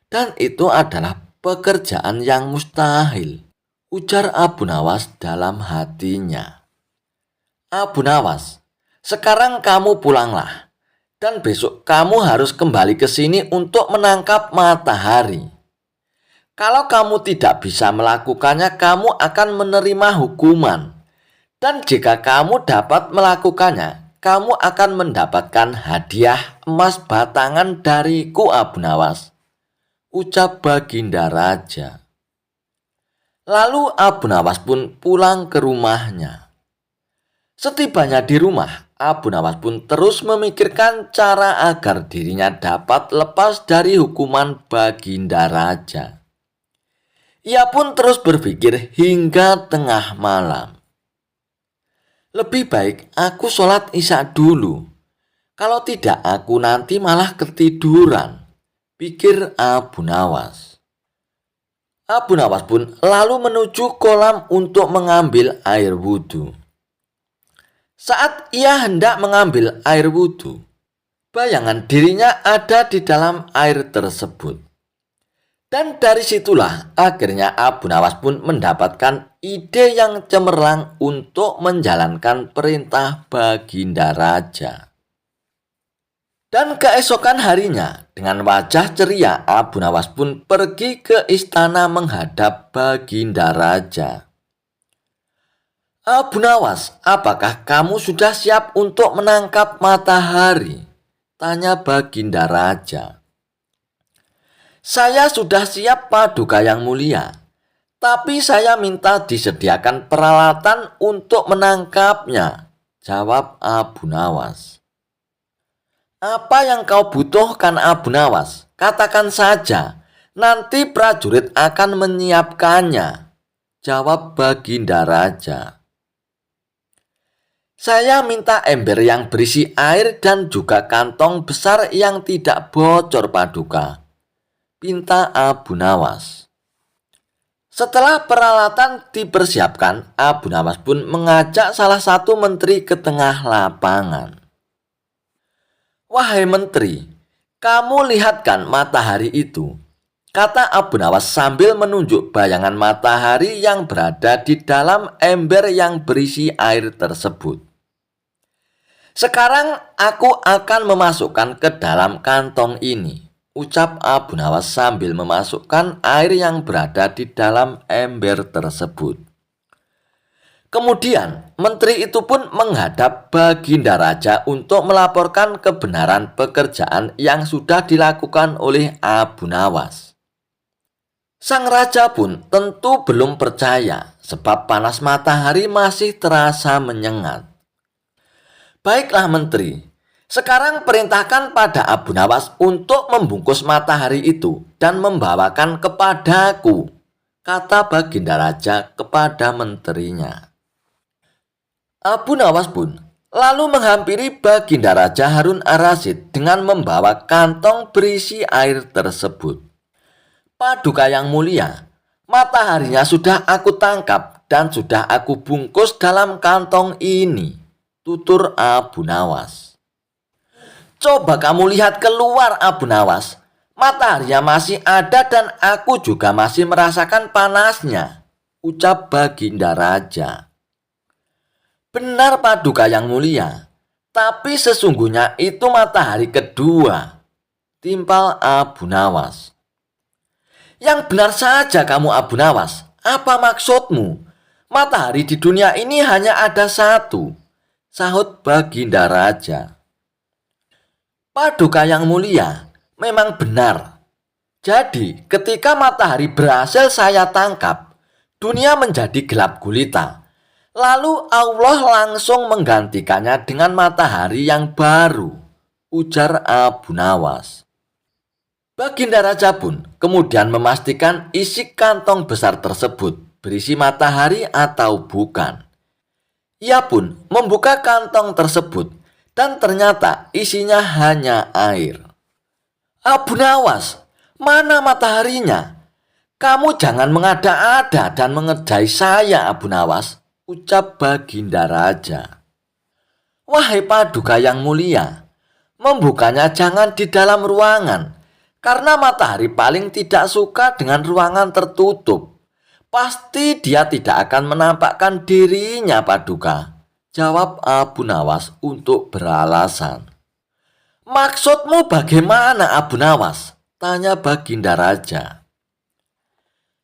Dan itu adalah pekerjaan yang mustahil, ujar Abu Nawas dalam hatinya. Abu Nawas, sekarang kamu pulanglah. Dan besok kamu harus kembali ke sini untuk menangkap matahari. Kalau kamu tidak bisa melakukannya, kamu akan menerima hukuman. Dan jika kamu dapat melakukannya, kamu akan mendapatkan hadiah emas batangan dariku Abu Nawas, ucap Baginda Raja. Lalu Abu Nawas pun pulang ke rumahnya. Setibanya di rumah, Abu Nawas pun terus memikirkan cara agar dirinya dapat lepas dari hukuman Baginda Raja. Ia pun terus berpikir hingga tengah malam. Lebih baik aku sholat isya dulu. Kalau tidak aku nanti malah ketiduran, pikir Abu Nawas. Abu Nawas pun lalu menuju kolam untuk mengambil air wudhu. Saat ia hendak mengambil air wudhu, bayangan dirinya ada di dalam air tersebut. Dan dari situlah akhirnya Abu Nawas pun mendapatkan ide yang cemerlang untuk menjalankan perintah Baginda Raja. Dan keesokan harinya, dengan wajah ceria, Abu Nawas pun pergi ke istana menghadap Baginda Raja. Abu Nawas, apakah kamu sudah siap untuk menangkap matahari? Tanya Baginda Raja. Saya sudah siap Paduka yang mulia, tapi saya minta disediakan peralatan untuk menangkapnya, jawab Abu Nawas. Apa yang kau butuhkan Abu Nawas? Katakan saja, nanti prajurit akan menyiapkannya, jawab Baginda Raja. Saya minta ember yang berisi air dan juga kantong besar yang tidak bocor Paduka, pinta Abu Nawas. Setelah peralatan dipersiapkan, Abu Nawas pun mengajak salah satu menteri ke tengah lapangan. Wahai menteri, kamu lihatkan matahari itu, kata Abu Nawas sambil menunjuk bayangan matahari yang berada di dalam ember yang berisi air tersebut. Sekarang aku akan memasukkan ke dalam kantong ini, ucap Abu Nawas sambil memasukkan air yang berada di dalam ember tersebut. Kemudian menteri itu pun menghadap Baginda Raja untuk melaporkan kebenaran pekerjaan yang sudah dilakukan oleh Abu Nawas. Sang raja pun tentu belum percaya sebab panas matahari masih terasa menyengat. Baiklah menteri, sekarang perintahkan pada Abu Nawas untuk membungkus matahari itu dan membawakan kepadaku, kata Baginda Raja kepada menterinya. Abu Nawas pun lalu menghampiri Baginda Raja Harun ar-Rasyid dengan membawa kantong berisi air tersebut. Paduka yang mulia, mataharinya sudah aku tangkap dan sudah aku bungkus dalam kantong ini, tutur Abu Nawas. Coba kamu lihat keluar, Abu Nawas. Mataharinya masih ada dan aku juga masih merasakan panasnya, ucap Baginda Raja. Benar, Paduka yang mulia, tapi sesungguhnya itu matahari kedua, timpal Abu Nawas. Yang benar saja kamu, Abu Nawas. Apa maksudmu? Matahari di dunia ini hanya ada satu, sahut Baginda Raja. Paduka yang mulia, memang benar. Jadi ketika matahari berhasil saya tangkap, dunia menjadi gelap gulita. Lalu Allah langsung menggantikannya dengan matahari yang baru, ujar Abu Nawas. Baginda Raja pun kemudian memastikan isi kantong besar tersebut berisi matahari atau bukan. Ia pun membuka kantong tersebut dan ternyata isinya hanya air. Abu Nawas, mana mataharinya? Kamu jangan mengada-ada dan mengerjai saya, Abu Nawas, ucap Baginda Raja. Wahai Paduka yang mulia, membukanya jangan di dalam ruangan, karena matahari paling tidak suka dengan ruangan tertutup. Pasti dia tidak akan menampakkan dirinya, Paduka, jawab Abu Nawas untuk beralasan. Maksudmu bagaimana, Abu Nawas? Tanya Baginda Raja.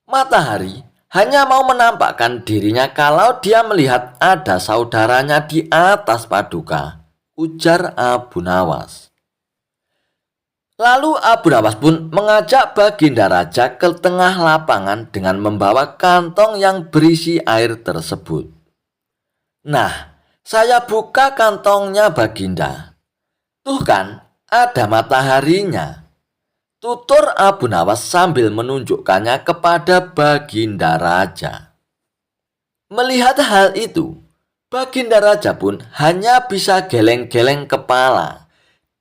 Matahari hanya mau menampakkan dirinya kalau dia melihat ada saudaranya di atas, Paduka, ujar Abu Nawas. Lalu Abu Nawas pun mengajak Baginda Raja ke tengah lapangan dengan membawa kantong yang berisi air tersebut. Nah, saya buka kantongnya, Baginda. Tuh kan, ada mataharinya, tutur Abu Nawas sambil menunjukkannya kepada Baginda Raja. Melihat hal itu, Baginda Raja pun hanya bisa geleng-geleng kepala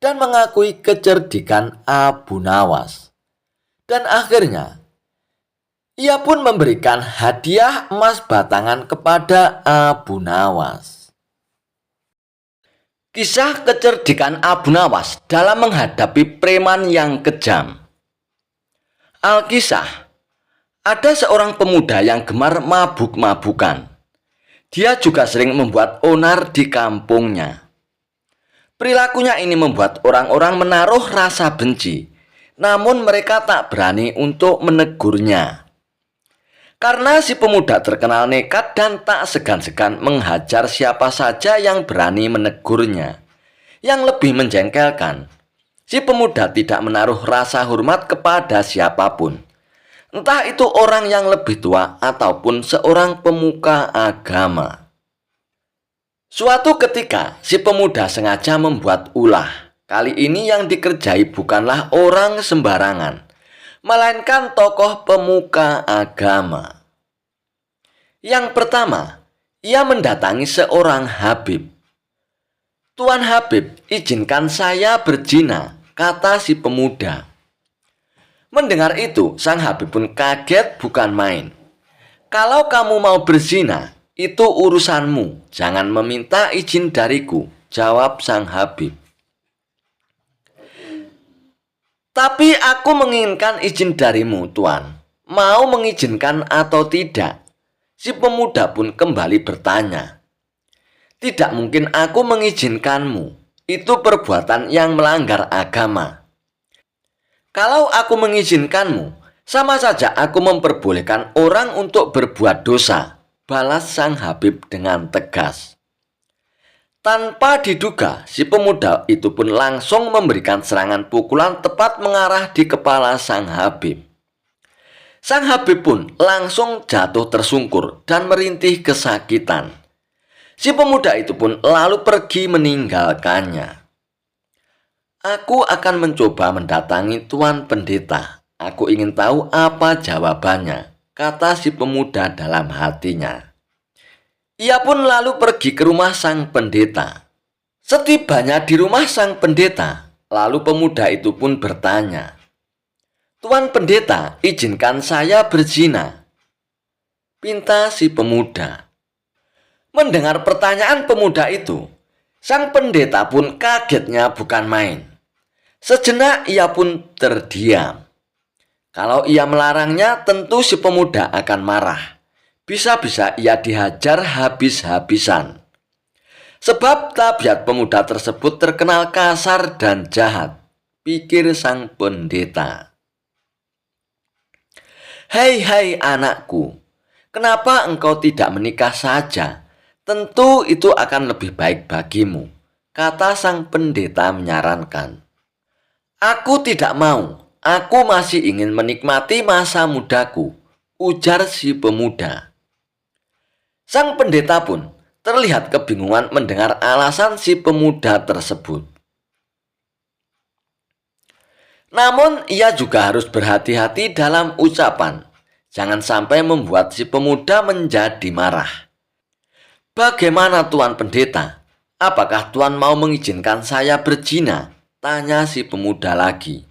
dan mengakui kecerdikan Abu Nawas. Dan akhirnya, ia pun memberikan hadiah emas batangan kepada Abu Nawas. Kisah kecerdikan Abu Nawas dalam menghadapi preman yang kejam. Alkisah, ada seorang pemuda yang gemar mabuk-mabukan. Dia juga sering membuat onar di kampungnya. Perilakunya ini membuat orang-orang menaruh rasa benci, namun mereka tak berani untuk menegurnya. Karena si pemuda terkenal nekat dan tak segan-segan menghajar siapa saja yang berani menegurnya. Yang lebih menjengkelkan, si pemuda tidak menaruh rasa hormat kepada siapapun. Entah itu orang yang lebih tua ataupun seorang pemuka agama. Suatu ketika, si pemuda sengaja membuat ulah. Kali ini yang dikerjai bukanlah orang sembarangan, melainkan tokoh pemuka agama. Yang pertama, ia mendatangi seorang Habib. Tuan Habib, izinkan saya berzina, kata si pemuda. Mendengar itu, sang Habib pun kaget bukan main. Kalau kamu mau berzina, itu urusanmu, jangan meminta izin dariku, jawab sang Habib. Tapi aku menginginkan izin darimu, Tuan. Mau mengizinkan atau tidak? Si pemuda pun kembali bertanya. Tidak mungkin aku mengizinkanmu. Itu perbuatan yang melanggar agama. Kalau aku mengizinkanmu, sama saja aku memperbolehkan orang untuk berbuat dosa, balas sang Habib dengan tegas. Tanpa diduga, si pemuda itu pun langsung memberikan serangan pukulan tepat mengarah di kepala sang Habib. Sang Habib pun langsung jatuh tersungkur dan merintih kesakitan. Si pemuda itu pun lalu pergi meninggalkannya. Aku akan mencoba mendatangi Tuan Pendeta. Aku ingin tahu apa jawabannya, kata si pemuda dalam hatinya. Ia pun lalu pergi ke rumah sang pendeta. Setibanya di rumah sang pendeta, lalu pemuda itu pun bertanya, "Tuan pendeta, izinkan saya berzina," pinta si pemuda. Mendengar pertanyaan pemuda itu, sang pendeta pun kagetnya bukan main. Sejenak ia pun terdiam. Kalau ia melarangnya, tentu si pemuda akan marah. Bisa-bisa ia dihajar habis-habisan. Sebab tabiat pemuda tersebut terkenal kasar dan jahat, pikir sang pendeta. "Hai anakku, kenapa engkau tidak menikah saja? Tentu itu akan lebih baik bagimu," kata sang pendeta menyarankan. "Aku tidak mau, aku masih ingin menikmati masa mudaku," ujar si pemuda. Sang pendeta pun terlihat kebingungan mendengar alasan si pemuda tersebut. Namun ia juga harus berhati-hati dalam ucapan. Jangan sampai membuat si pemuda menjadi marah. "Bagaimana Tuan Pendeta? Apakah Tuan mau mengizinkan saya berzina?" tanya si pemuda lagi.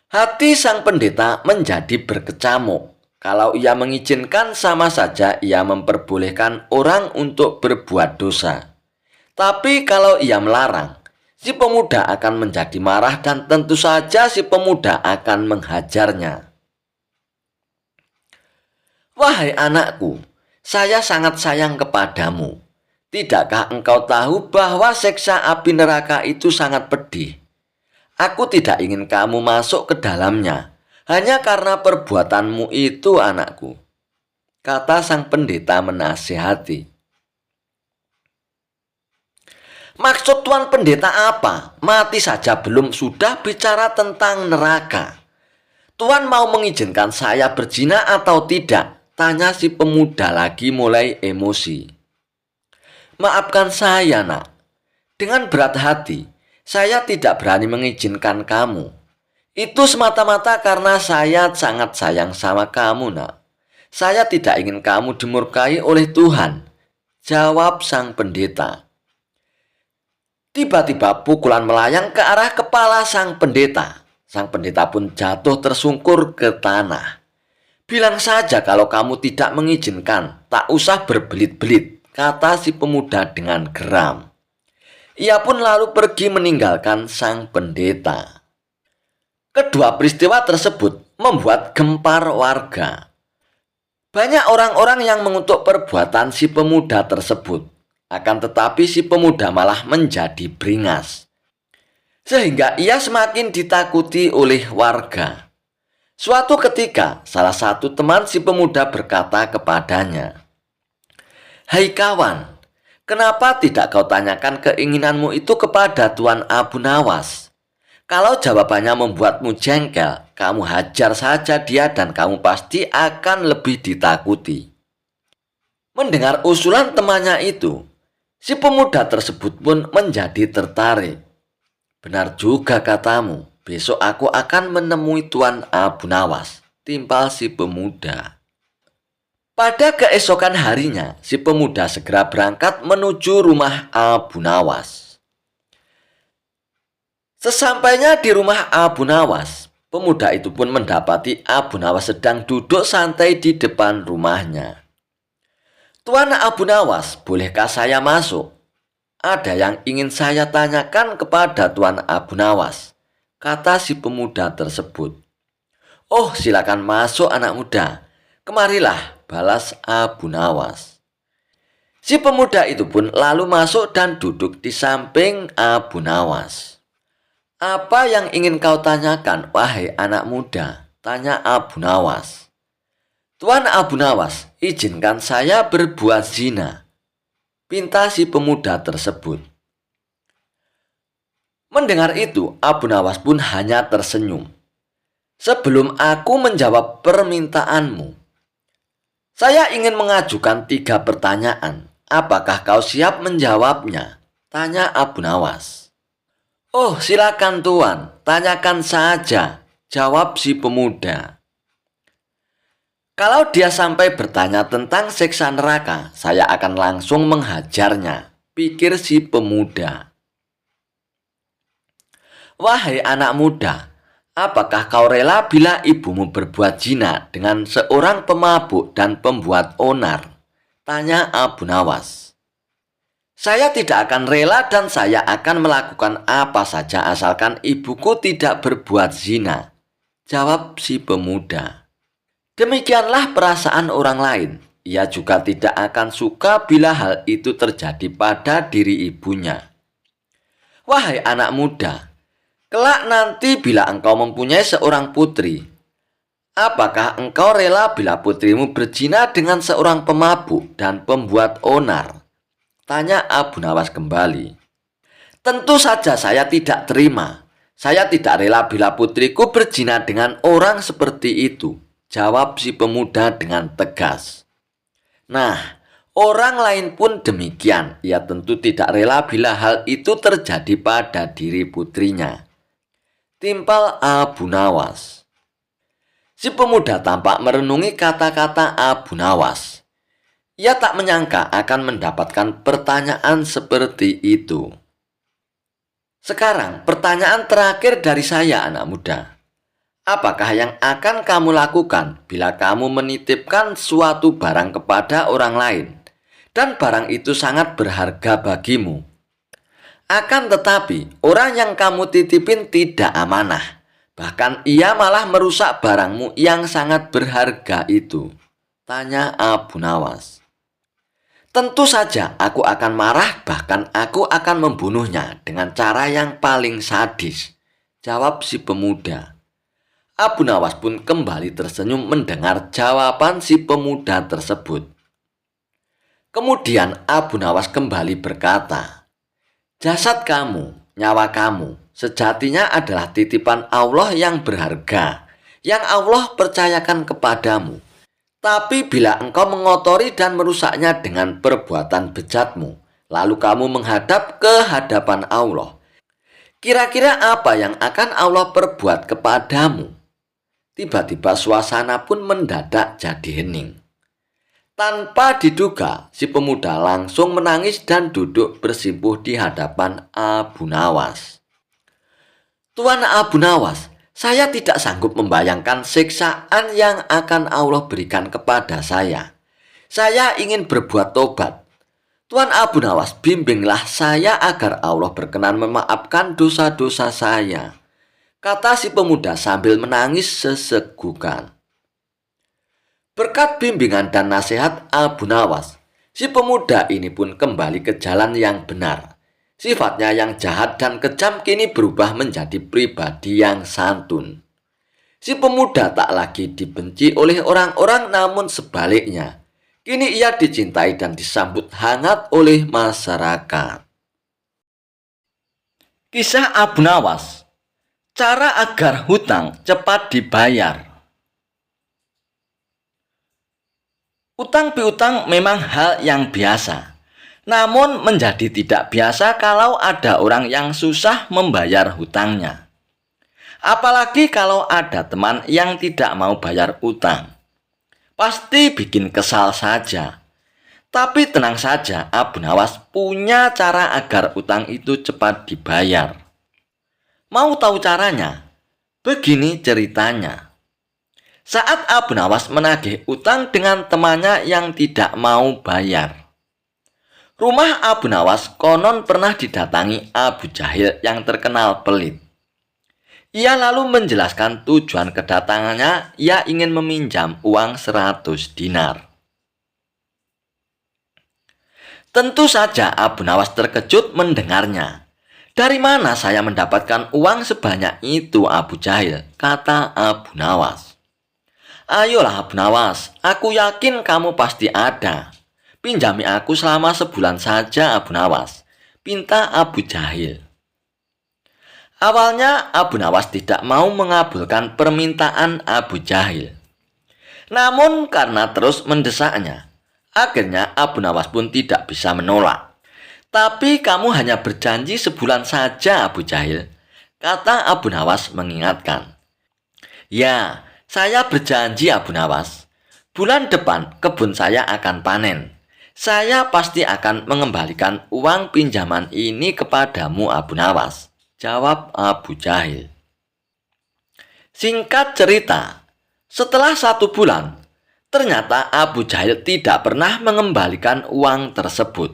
Hati sang pendeta menjadi berkecamuk. Kalau ia mengizinkan, sama saja ia memperbolehkan orang untuk berbuat dosa. Tapi kalau ia melarang, si pemuda akan menjadi marah dan tentu saja si pemuda akan menghajarnya. "Wahai anakku, saya sangat sayang kepadamu. Tidakkah engkau tahu bahwa siksa api neraka itu sangat pedih? Aku tidak ingin kamu masuk ke dalamnya, hanya karena perbuatanmu itu, anakku," kata sang pendeta menasihati. "Maksud Tuan Pendeta apa? Mati saja belum sudah bicara tentang neraka. Tuan mau mengizinkan saya berzina atau tidak?" tanya si pemuda lagi mulai emosi. "Maafkan saya, nak. Dengan berat hati, saya tidak berani mengizinkan kamu. Itu semata-mata karena saya sangat sayang sama kamu, nak. Saya tidak ingin kamu dimurkai oleh Tuhan," jawab sang pendeta. Tiba-tiba pukulan melayang ke arah kepala sang pendeta. Sang pendeta pun jatuh tersungkur ke tanah. "Bilang saja kalau kamu tidak mengizinkan, tak usah berbelit-belit," kata si pemuda dengan geram. Ia pun lalu pergi meninggalkan sang pendeta. Kedua peristiwa tersebut membuat gempar warga. Banyak orang-orang yang mengutuk perbuatan si pemuda tersebut. Akan tetapi si pemuda malah menjadi beringas, sehingga ia semakin ditakuti oleh warga. Suatu ketika, salah satu teman si pemuda berkata kepadanya, "Hai kawan, kenapa tidak kau tanyakan keinginanmu itu kepada Tuan Abu Nawas? Kalau jawabannya membuatmu jengkel, kamu hajar saja dia dan kamu pasti akan lebih ditakuti." Mendengar usulan temannya itu, si pemuda tersebut pun menjadi tertarik. "Benar juga katamu, besok aku akan menemui Tuan Abu Nawas," timpal si pemuda. Pada keesokan harinya, si pemuda segera berangkat menuju rumah Abu Nawas. Sesampainya di rumah Abu Nawas, pemuda itu pun mendapati Abu Nawas sedang duduk santai di depan rumahnya. "Tuan Abu Nawas, bolehkah saya masuk? Ada yang ingin saya tanyakan kepada Tuan Abu Nawas," kata si pemuda tersebut. "Oh, silakan masuk anak muda. Kemarilah," balas Abu Nawas. Si pemuda itu pun lalu masuk dan duduk di samping Abu Nawas. "Apa yang ingin kau tanyakan, wahai anak muda?" tanya Abu Nawas. "Tuan Abu Nawas, izinkan saya berbuat zina," pinta si pemuda tersebut. Mendengar itu, Abu Nawas pun hanya tersenyum. "Sebelum aku menjawab permintaanmu, saya ingin mengajukan 3 pertanyaan. Apakah kau siap menjawabnya?" tanya Abu Nawas. "Oh, silakan Tuan, tanyakan saja," jawab si pemuda. Kalau dia sampai bertanya tentang siksa neraka, saya akan langsung menghajarnya, pikir si pemuda. Wahai anak muda, apakah kau rela bila ibumu berbuat zina dengan seorang pemabuk dan pembuat onar? Tanya Abu Nawas. Saya tidak akan rela dan saya akan melakukan apa saja asalkan ibuku tidak berbuat zina, jawab si pemuda. Demikianlah perasaan orang lain. Ia juga tidak akan suka bila hal itu terjadi pada diri ibunya. Wahai anak muda, kelak nanti bila engkau mempunyai seorang putri, apakah engkau rela bila putrimu berzina dengan seorang pemabuk dan pembuat onar? Tanya Abu Nawas kembali. Tentu saja saya tidak terima. Saya tidak rela bila putriku berzina dengan orang seperti itu, jawab si pemuda dengan tegas. Nah, orang lain pun demikian. Ia tentu tidak rela bila hal itu terjadi pada diri putrinya, timpal Abu Nawas. Si pemuda tampak merenungi kata-kata Abu Nawas. Ia tak menyangka akan mendapatkan pertanyaan seperti itu. Sekarang pertanyaan terakhir dari saya, anak muda. Apakah yang akan kamu lakukan bila kamu menitipkan suatu barang kepada orang lain dan barang itu sangat berharga bagimu? Akan tetapi, orang yang kamu titipin tidak amanah. Bahkan ia malah merusak barangmu yang sangat berharga itu. Tanya Abu Nawas. Tentu saja aku akan marah, bahkan aku akan membunuhnya dengan cara yang paling sadis, jawab si pemuda. Abu Nawas pun kembali tersenyum mendengar jawaban si pemuda tersebut. Kemudian Abu Nawas kembali berkata, jasad kamu, nyawa kamu, sejatinya adalah titipan Allah yang berharga, yang Allah percayakan kepadamu. Tapi bila engkau mengotori dan merusaknya dengan perbuatan bejatmu, lalu kamu menghadap ke hadapan Allah, kira-kira apa yang akan Allah perbuat kepadamu? Tiba-tiba suasana pun mendadak jadi hening. Tanpa diduga, si pemuda langsung menangis dan duduk bersimpuh di hadapan Abu Nawas. Tuan Abu Nawas, saya tidak sanggup membayangkan siksaan yang akan Allah berikan kepada saya. Saya ingin berbuat tobat. Tuan Abu Nawas, bimbinglah saya agar Allah berkenan memaafkan dosa-dosa saya, kata si pemuda sambil menangis sesegukan. Berkat bimbingan dan nasihat Abu Nawas, si pemuda ini pun kembali ke jalan yang benar. Sifatnya yang jahat dan kejam kini berubah menjadi pribadi yang santun. Si pemuda tak lagi dibenci oleh orang-orang, namun sebaliknya, kini ia dicintai dan disambut hangat oleh masyarakat. Kisah Abu Nawas. Cara agar hutang cepat dibayar. Utang piutang memang hal yang biasa. Namun menjadi tidak biasa kalau ada orang yang susah membayar hutangnya. Apalagi kalau ada teman yang tidak mau bayar utang. Pasti bikin kesal saja. Tapi tenang saja, Abu Nawas punya cara agar utang itu cepat dibayar. Mau tahu caranya? Begini ceritanya. Saat Abu Nawas menagih utang dengan temannya yang tidak mau bayar. Rumah Abu Nawas konon pernah didatangi Abu Jahil yang terkenal pelit. Ia lalu menjelaskan tujuan kedatangannya, ia ingin meminjam uang 100 dinar. Tentu saja Abu Nawas terkejut mendengarnya. Dari mana saya mendapatkan uang sebanyak itu, Abu Jahil? Kata Abu Nawas. Ayolah Abu Nawas, aku yakin kamu pasti ada. Pinjami aku selama sebulan saja, Abu Nawas, pinta Abu Jahil. Awalnya Abu Nawas tidak mau mengabulkan permintaan Abu Jahil. Namun karena terus mendesaknya, akhirnya Abu Nawas pun tidak bisa menolak. Tapi kamu hanya berjanji sebulan saja, Abu Jahil, kata Abu Nawas mengingatkan. Ya, saya berjanji Abu Nawas. Bulan depan kebun saya akan panen. Saya pasti akan mengembalikan uang pinjaman ini kepadamu, Abu Nawas, jawab Abu Jahil. Singkat cerita, setelah 1 bulan, ternyata Abu Jahil tidak pernah mengembalikan uang tersebut.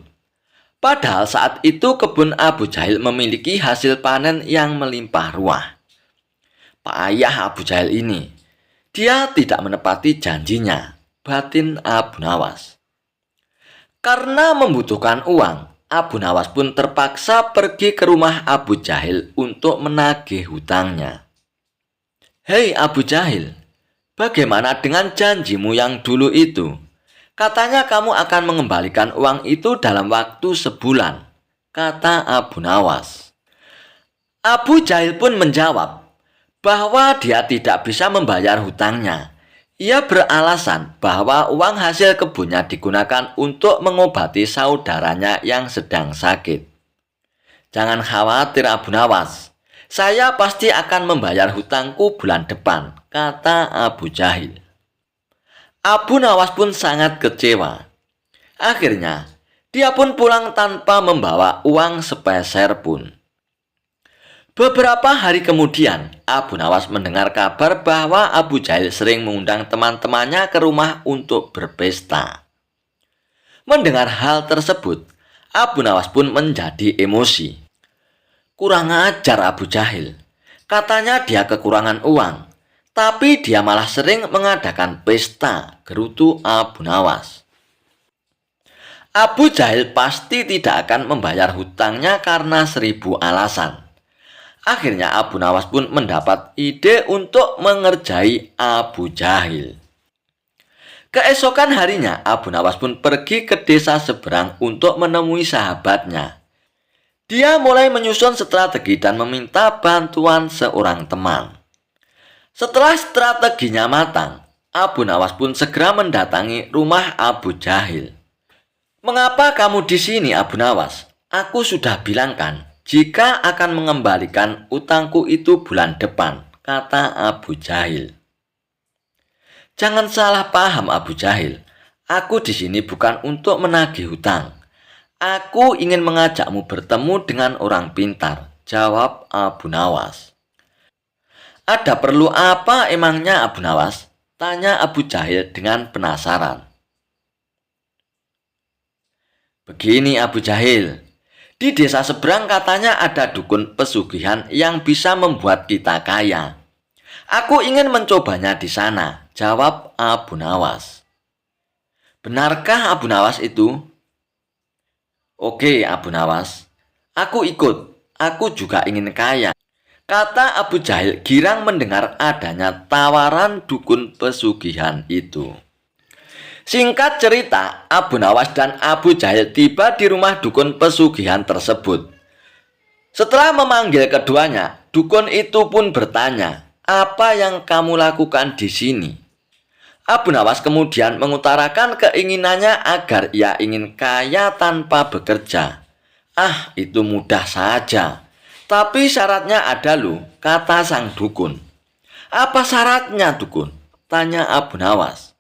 Padahal saat itu kebun Abu Jahil memiliki hasil panen yang melimpah ruah. Pak ayah Abu Jahil ini, dia tidak menepati janjinya, batin Abu Nawas. Karena membutuhkan uang, Abu Nawas pun terpaksa pergi ke rumah Abu Jahil untuk menagih hutangnya. Hei Abu Jahil, bagaimana dengan janjimu yang dulu itu? Katanya kamu akan mengembalikan uang itu dalam waktu 1 bulan, kata Abu Nawas. Abu Jahil pun menjawab bahwa dia tidak bisa membayar hutangnya. Ia beralasan bahwa uang hasil kebunnya digunakan untuk mengobati saudaranya yang sedang sakit. Jangan khawatir Abu Nawas, saya pasti akan membayar hutangku bulan depan, kata Abu Jahil. Abu Nawas pun sangat kecewa. Akhirnya, dia pun pulang tanpa membawa uang sepeser pun. Beberapa hari kemudian, Abu Nawas mendengar kabar bahwa Abu Jahil sering mengundang teman-temannya ke rumah untuk berpesta. Mendengar hal tersebut, Abu Nawas pun menjadi emosi. Kurang ajar Abu Jahil. Katanya dia kekurangan uang, tapi dia malah sering mengadakan pesta, gerutu Abu Nawas. Abu Jahil pasti tidak akan membayar hutangnya karena 1000 alasan. Akhirnya Abu Nawas pun mendapat ide untuk mengerjai Abu Jahil. Keesokan harinya Abu Nawas pun pergi ke desa seberang untuk menemui sahabatnya. Dia mulai menyusun strategi dan meminta bantuan seorang teman. Setelah strateginya matang, Abu Nawas pun segera mendatangi rumah Abu Jahil. Mengapa kamu di sini, Abu Nawas? Aku sudah bilang kan, jika akan mengembalikan utangku itu bulan depan, kata Abu Jahil. Jangan salah paham Abu Jahil. Aku di sini bukan untuk menagih hutang. Aku ingin mengajakmu bertemu dengan orang pintar, jawab Abu Nawas. Ada perlu apa emangnya Abu Nawas? Tanya Abu Jahil dengan penasaran. Begini Abu Jahil, di desa seberang katanya ada dukun pesugihan yang bisa membuat kita kaya. Aku ingin mencobanya di sana, jawab Abu Nawas. Benarkah Abu Nawas itu? Oke Abu Nawas, aku ikut. Aku juga ingin kaya, kata Abu Jahil girang mendengar adanya tawaran dukun pesugihan itu. Singkat cerita, Abu Nawas dan Abu Jahil tiba di rumah dukun pesugihan tersebut. Setelah memanggil keduanya, dukun itu pun bertanya, "Apa yang kamu lakukan di sini?" Abu Nawas kemudian mengutarakan keinginannya agar ia ingin kaya tanpa bekerja. "Ah, itu mudah saja. Tapi syaratnya ada loh," kata sang dukun. "Apa syaratnya, dukun?" tanya Abu Nawas.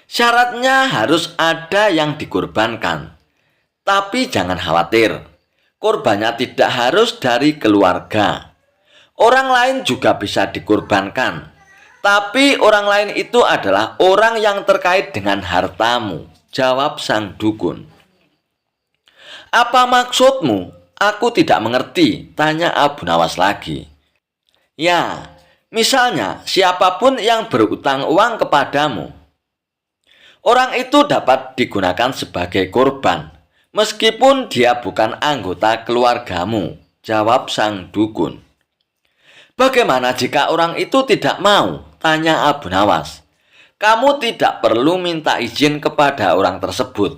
Syaratnya harus ada yang dikorbankan. Tapi jangan khawatir, korbannya tidak harus dari keluarga. Orang lain juga bisa dikorbankan. Tapi orang lain itu adalah orang yang terkait dengan hartamu, jawab sang dukun. Apa maksudmu? Aku tidak mengerti, tanya Abu Nawas lagi. Ya, misalnya siapapun yang berutang uang kepadamu, orang itu dapat digunakan sebagai korban, meskipun dia bukan anggota keluargamu, jawab sang dukun. Bagaimana jika orang itu tidak mau? Tanya Abu Nawas. Kamu tidak perlu minta izin kepada orang tersebut.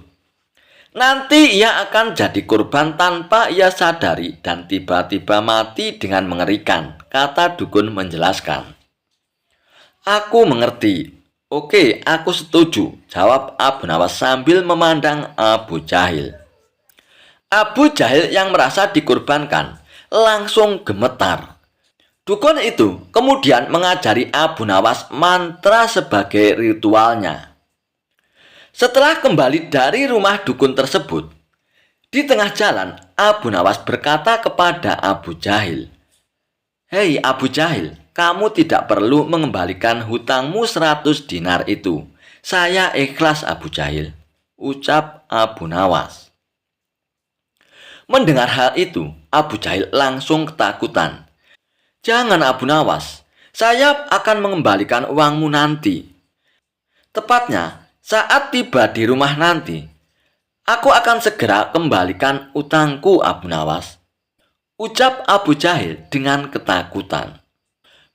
Nanti ia akan jadi korban tanpa ia sadari dan tiba-tiba mati dengan mengerikan, kata dukun menjelaskan. Aku mengerti. Oke, aku setuju, jawab Abu Nawas sambil memandang Abu Jahil. Abu Jahil yang merasa dikorbankan langsung gemetar. Dukun itu kemudian mengajari Abu Nawas mantra sebagai ritualnya. Setelah kembali dari rumah dukun tersebut, di tengah jalan Abu Nawas berkata kepada Abu Jahil, "Hei Abu Jahil, kamu tidak perlu mengembalikan hutangmu 100 dinar itu. Saya ikhlas Abu Jahil," ucap Abu Nawas. Mendengar hal itu, Abu Jahil langsung ketakutan. "Jangan Abu Nawas, saya akan mengembalikan uangmu nanti. Tepatnya saat tiba di rumah nanti, aku akan segera kembalikan utangku Abu Nawas," ucap Abu Jahil dengan ketakutan.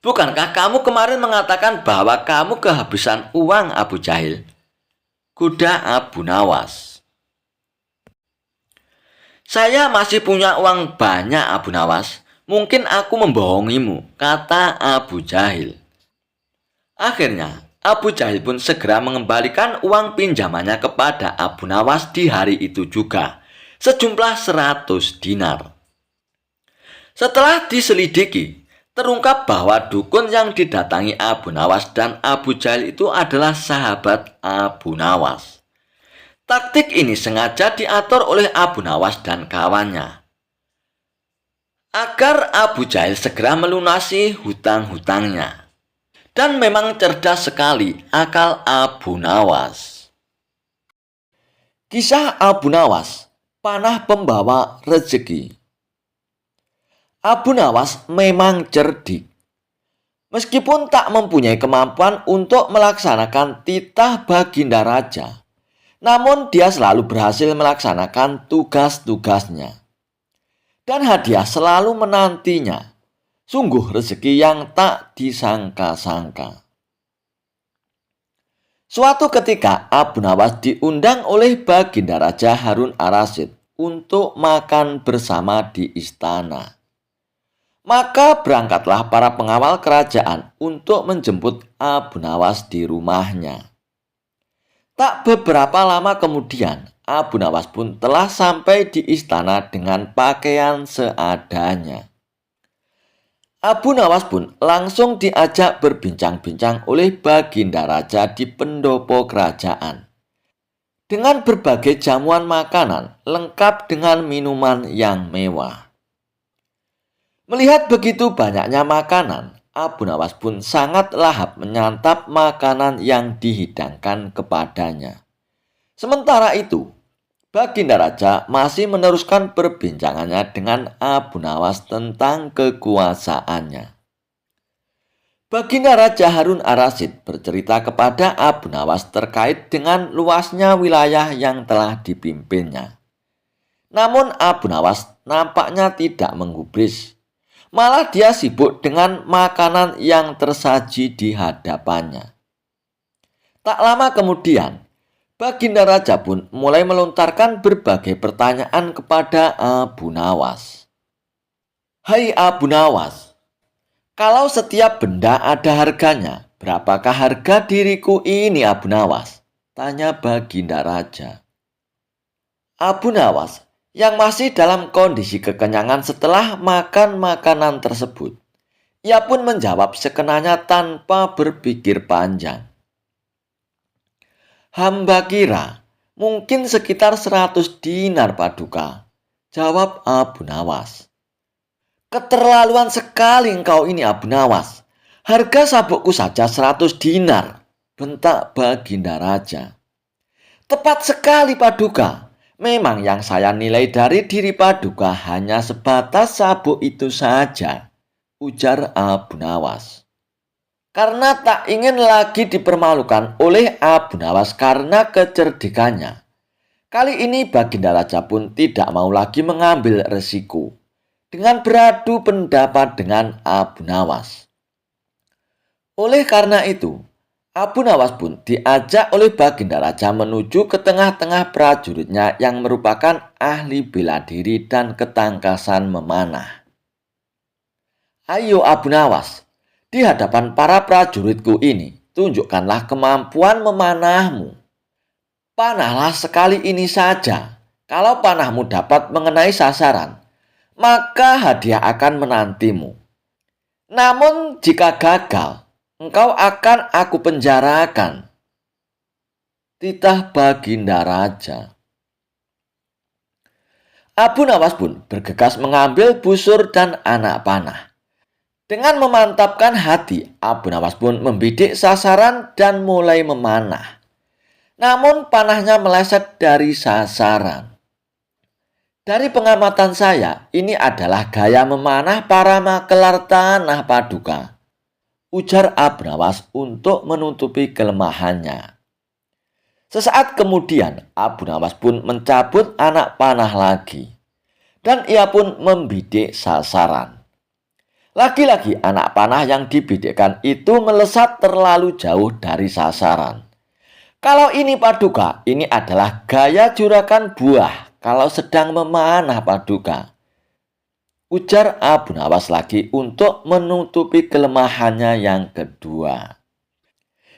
"Bukankah kamu kemarin mengatakan bahwa kamu kehabisan uang Abu Jahil?" Kuda Abu Nawas. "Saya masih punya uang banyak Abu Nawas. Mungkin aku membohongimu," kata Abu Jahil. Akhirnya, Abu Jahil pun segera mengembalikan uang pinjamannya kepada Abu Nawas di hari itu juga, sejumlah 100 dinar. Setelah diselidiki, terungkap bahwa dukun yang didatangi Abu Nawas dan Abu Jahil itu adalah sahabat Abu Nawas. Taktik ini sengaja diatur oleh Abu Nawas dan kawannya agar Abu Jahil segera melunasi hutang-hutangnya. Dan memang cerdas sekali akal Abu Nawas. Kisah Abu Nawas, panah pembawa rezeki. Abu Nawas memang cerdik. Meskipun tak mempunyai kemampuan untuk melaksanakan titah Baginda Raja, namun dia selalu berhasil melaksanakan tugas-tugasnya. Dan hadiah selalu menantinya. Sungguh rezeki yang tak disangka-sangka. Suatu ketika Abu Nawas diundang oleh Baginda Raja Harun Ar-Rasyid untuk makan bersama di istana. Maka berangkatlah para pengawal kerajaan untuk menjemput Abu Nawas di rumahnya. Tak beberapa lama kemudian, Abu Nawas pun telah sampai di istana dengan pakaian seadanya. Abu Nawas pun langsung diajak berbincang-bincang oleh Baginda Raja di pendopo kerajaan. Dengan berbagai jamuan makanan lengkap dengan minuman yang mewah. Melihat begitu banyaknya makanan, Abu Nawas pun sangat lahap menyantap makanan yang dihidangkan kepadanya. Sementara itu, Baginda Raja masih meneruskan perbincangannya dengan Abu Nawas tentang kekuasaannya. Baginda Raja Harun Ar-Rasyid bercerita kepada Abu Nawas terkait dengan luasnya wilayah yang telah dipimpinnya. Namun Abu Nawas nampaknya tidak menggubris. Malah dia sibuk dengan makanan yang tersaji di hadapannya. Tak lama kemudian, Baginda Raja pun mulai melontarkan berbagai pertanyaan kepada Abu Nawas. "Hai Abu Nawas, kalau setiap benda ada harganya, berapakah harga diriku ini Abu Nawas?" tanya Baginda Raja. Abu Nawas yang masih dalam kondisi kekenyangan setelah makan makanan tersebut, ia pun menjawab sekenanya tanpa berpikir panjang. "Hamba kira mungkin sekitar 100 dinar Paduka," jawab Abu Nawas. "Keterlaluan sekali engkau ini Abu Nawas. Harga sabukku saja 100 dinar, bentak Baginda Raja. "Tepat sekali Paduka. Memang yang saya nilai dari diri Paduka hanya sebatas sabuk itu saja," ujar Abu Nawas. Karena tak ingin lagi dipermalukan oleh Abu Nawas karena kecerdikannya, kali ini Baginda Raja pun tidak mau lagi mengambil resiko dengan beradu pendapat dengan Abu Nawas. Oleh karena itu, Abu Nawas pun diajak oleh Baginda Raja menuju ke tengah-tengah prajuritnya yang merupakan ahli bela diri dan ketangkasan memanah. "Ayo Abu Nawas, di hadapan para prajuritku ini, tunjukkanlah kemampuan memanahmu. Panahlah sekali ini saja. Kalau panahmu dapat mengenai sasaran, maka hadiah akan menantimu. Namun jika gagal, engkau akan aku penjarakan. Titah Baginda Raja. Abu Nawas pun bergegas mengambil busur dan anak panah. Dengan memantapkan hati, Abu Nawas pun membidik sasaran dan mulai memanah. Namun panahnya meleset dari sasaran. Dari pengamatan saya, ini adalah gaya memanah para makelar tanah Paduka, ujar Abu Nawas untuk menutupi kelemahannya. Sesaat kemudian, Abu Nawas pun mencabut anak panah lagi, dan ia pun membidik sasaran. Lagi-lagi anak panah yang dibidikkan itu melesat terlalu jauh dari sasaran. Kalau ini Paduka, ini adalah gaya juragan buah kalau sedang memanah Paduka, ujar Abu Nawas lagi untuk menutupi kelemahannya yang kedua.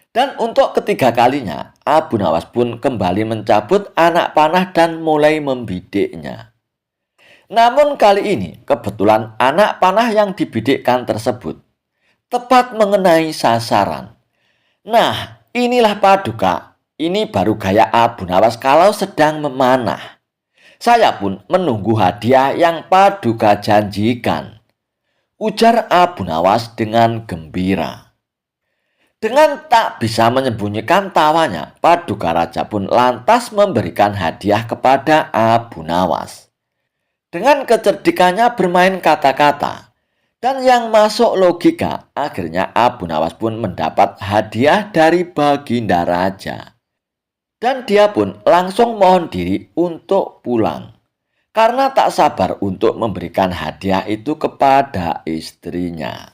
Dan untuk ketiga kalinya, Abu Nawas pun kembali mencabut anak panah dan mulai membidiknya. Namun kali ini kebetulan anak panah yang dibidikkan tersebut tepat mengenai sasaran. Nah, inilah Paduka. Ini baru gaya Abu Nawas kalau sedang memanah. Saya pun menunggu hadiah yang Paduka janjikan, ujar Abu Nawas dengan gembira. Dengan tak bisa menyembunyikan tawanya, Paduka Raja pun lantas memberikan hadiah kepada Abu Nawas. Dengan kecerdikannya bermain kata-kata dan yang masuk logika, akhirnya Abu Nawas pun mendapat hadiah dari Baginda Raja. Dan dia pun langsung mohon diri untuk pulang, karena tak sabar untuk memberikan hadiah itu kepada istrinya.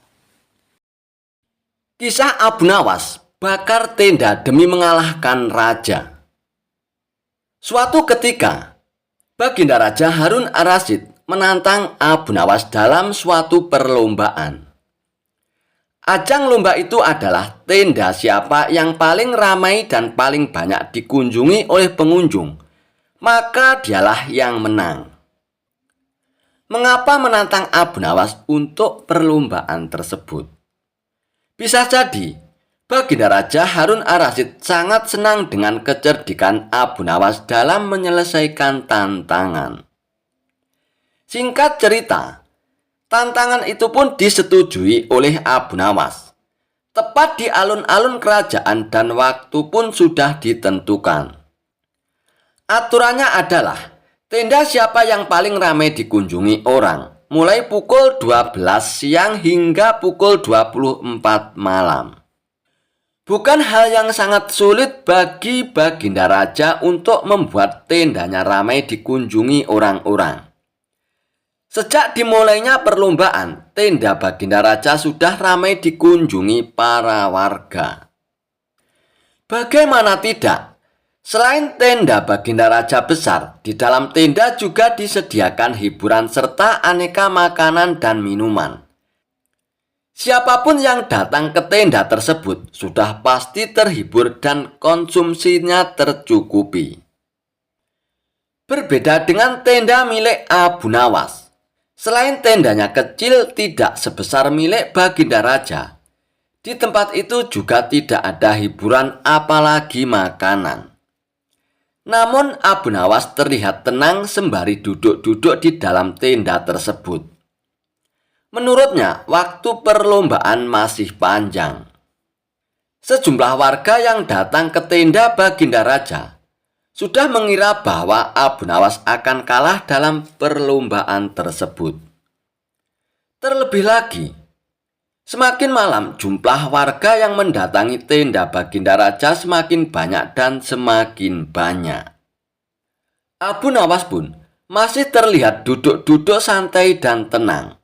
Kisah Abu Nawas bakar tenda demi mengalahkan raja. Suatu ketika, Baginda Raja Harun Ar-Rasyid menantang Abu Nawas dalam suatu perlombaan. Ajang lomba itu adalah tenda siapa yang paling ramai dan paling banyak dikunjungi oleh pengunjung, maka dialah yang menang. Mengapa menantang Abu Nawas untuk perlombaan tersebut? Bisa jadi, Baginda Raja Harun Ar-Rasyid sangat senang dengan kecerdikan Abu Nawas dalam menyelesaikan tantangan. Singkat cerita, tantangan itu pun disetujui oleh Abu Nawas. Tepat di alun-alun kerajaan dan waktu pun sudah ditentukan. Aturannya adalah tenda siapa yang paling ramai dikunjungi orang, mulai pukul 12 siang hingga pukul 24 malam. Bukan hal yang sangat sulit bagi Baginda Raja untuk membuat tendanya ramai dikunjungi orang-orang. Sejak dimulainya perlombaan, tenda Baginda Raja sudah ramai dikunjungi para warga. Bagaimana tidak? Selain tenda Baginda Raja besar, di dalam tenda juga disediakan hiburan serta aneka makanan dan minuman. Siapapun yang datang ke tenda tersebut sudah pasti terhibur dan konsumsinya tercukupi. Berbeda dengan tenda milik Abu Nawas. Selain tendanya kecil tidak sebesar milik Baginda Raja, di tempat itu juga tidak ada hiburan apalagi makanan. Namun Abu Nawas terlihat tenang sembari duduk-duduk di dalam tenda tersebut. Menurutnya, waktu perlombaan masih panjang. Sejumlah warga yang datang ke tenda Baginda Raja sudah mengira bahwa Abu Nawas akan kalah dalam perlombaan tersebut. Terlebih lagi, semakin malam jumlah warga yang mendatangi tenda Baginda Raja semakin banyak dan semakin banyak. Abu Nawas pun masih terlihat duduk-duduk santai dan tenang.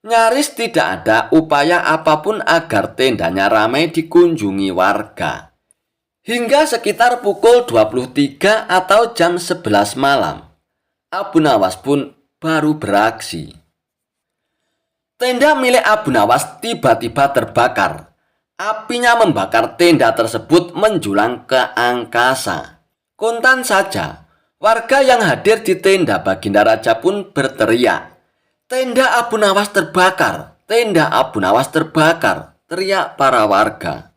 Nyaris tidak ada upaya apapun agar tendanya ramai dikunjungi warga. Hingga sekitar pukul 23 atau jam 11 malam, Abu Nawas pun baru beraksi. Tenda milik Abu Nawas tiba-tiba terbakar. Apinya membakar tenda tersebut menjulang ke angkasa. Kontan saja, warga yang hadir di tenda Baginda Raja pun berteriak, "Tenda Abu Nawas terbakar! tenda Abu Nawas terbakar, teriak para warga.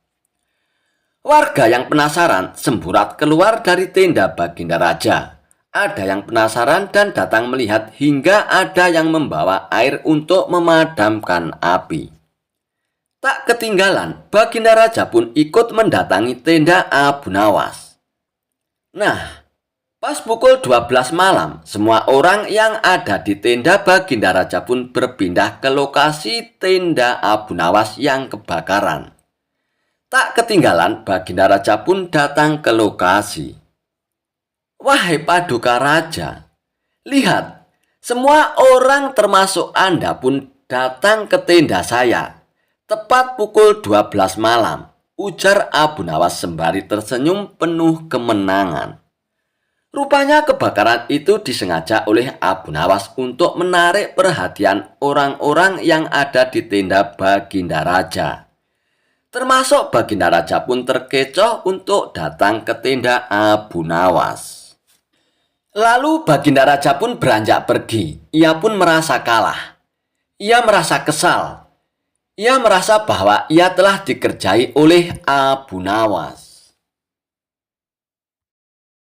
Warga yang penasaran semburat keluar dari tenda Baginda Raja. Ada yang penasaran dan datang melihat hingga ada yang membawa air untuk memadamkan api. Tak ketinggalan, Baginda Raja pun ikut mendatangi tenda Abu Nawas. Nah, pas pukul 12 malam, semua orang yang ada di tenda Baginda Raja pun berpindah ke lokasi tenda Abu Nawas yang kebakaran. Tak ketinggalan, Baginda Raja pun datang ke lokasi. Wahai Paduka Raja, lihat, semua orang termasuk Anda pun datang ke tenda saya. Tepat pukul 12 malam, ujar Abu Nawas sembari tersenyum penuh kemenangan. Rupanya kebakaran itu disengaja oleh Abu Nawas untuk menarik perhatian orang-orang yang ada di tenda Baginda Raja. Termasuk Baginda Raja pun terkecoh untuk datang ke tenda Abu Nawas. Lalu Baginda Raja pun beranjak pergi. Ia pun merasa kalah. Ia merasa kesal. Ia merasa bahwa ia telah dikerjai oleh Abu Nawas.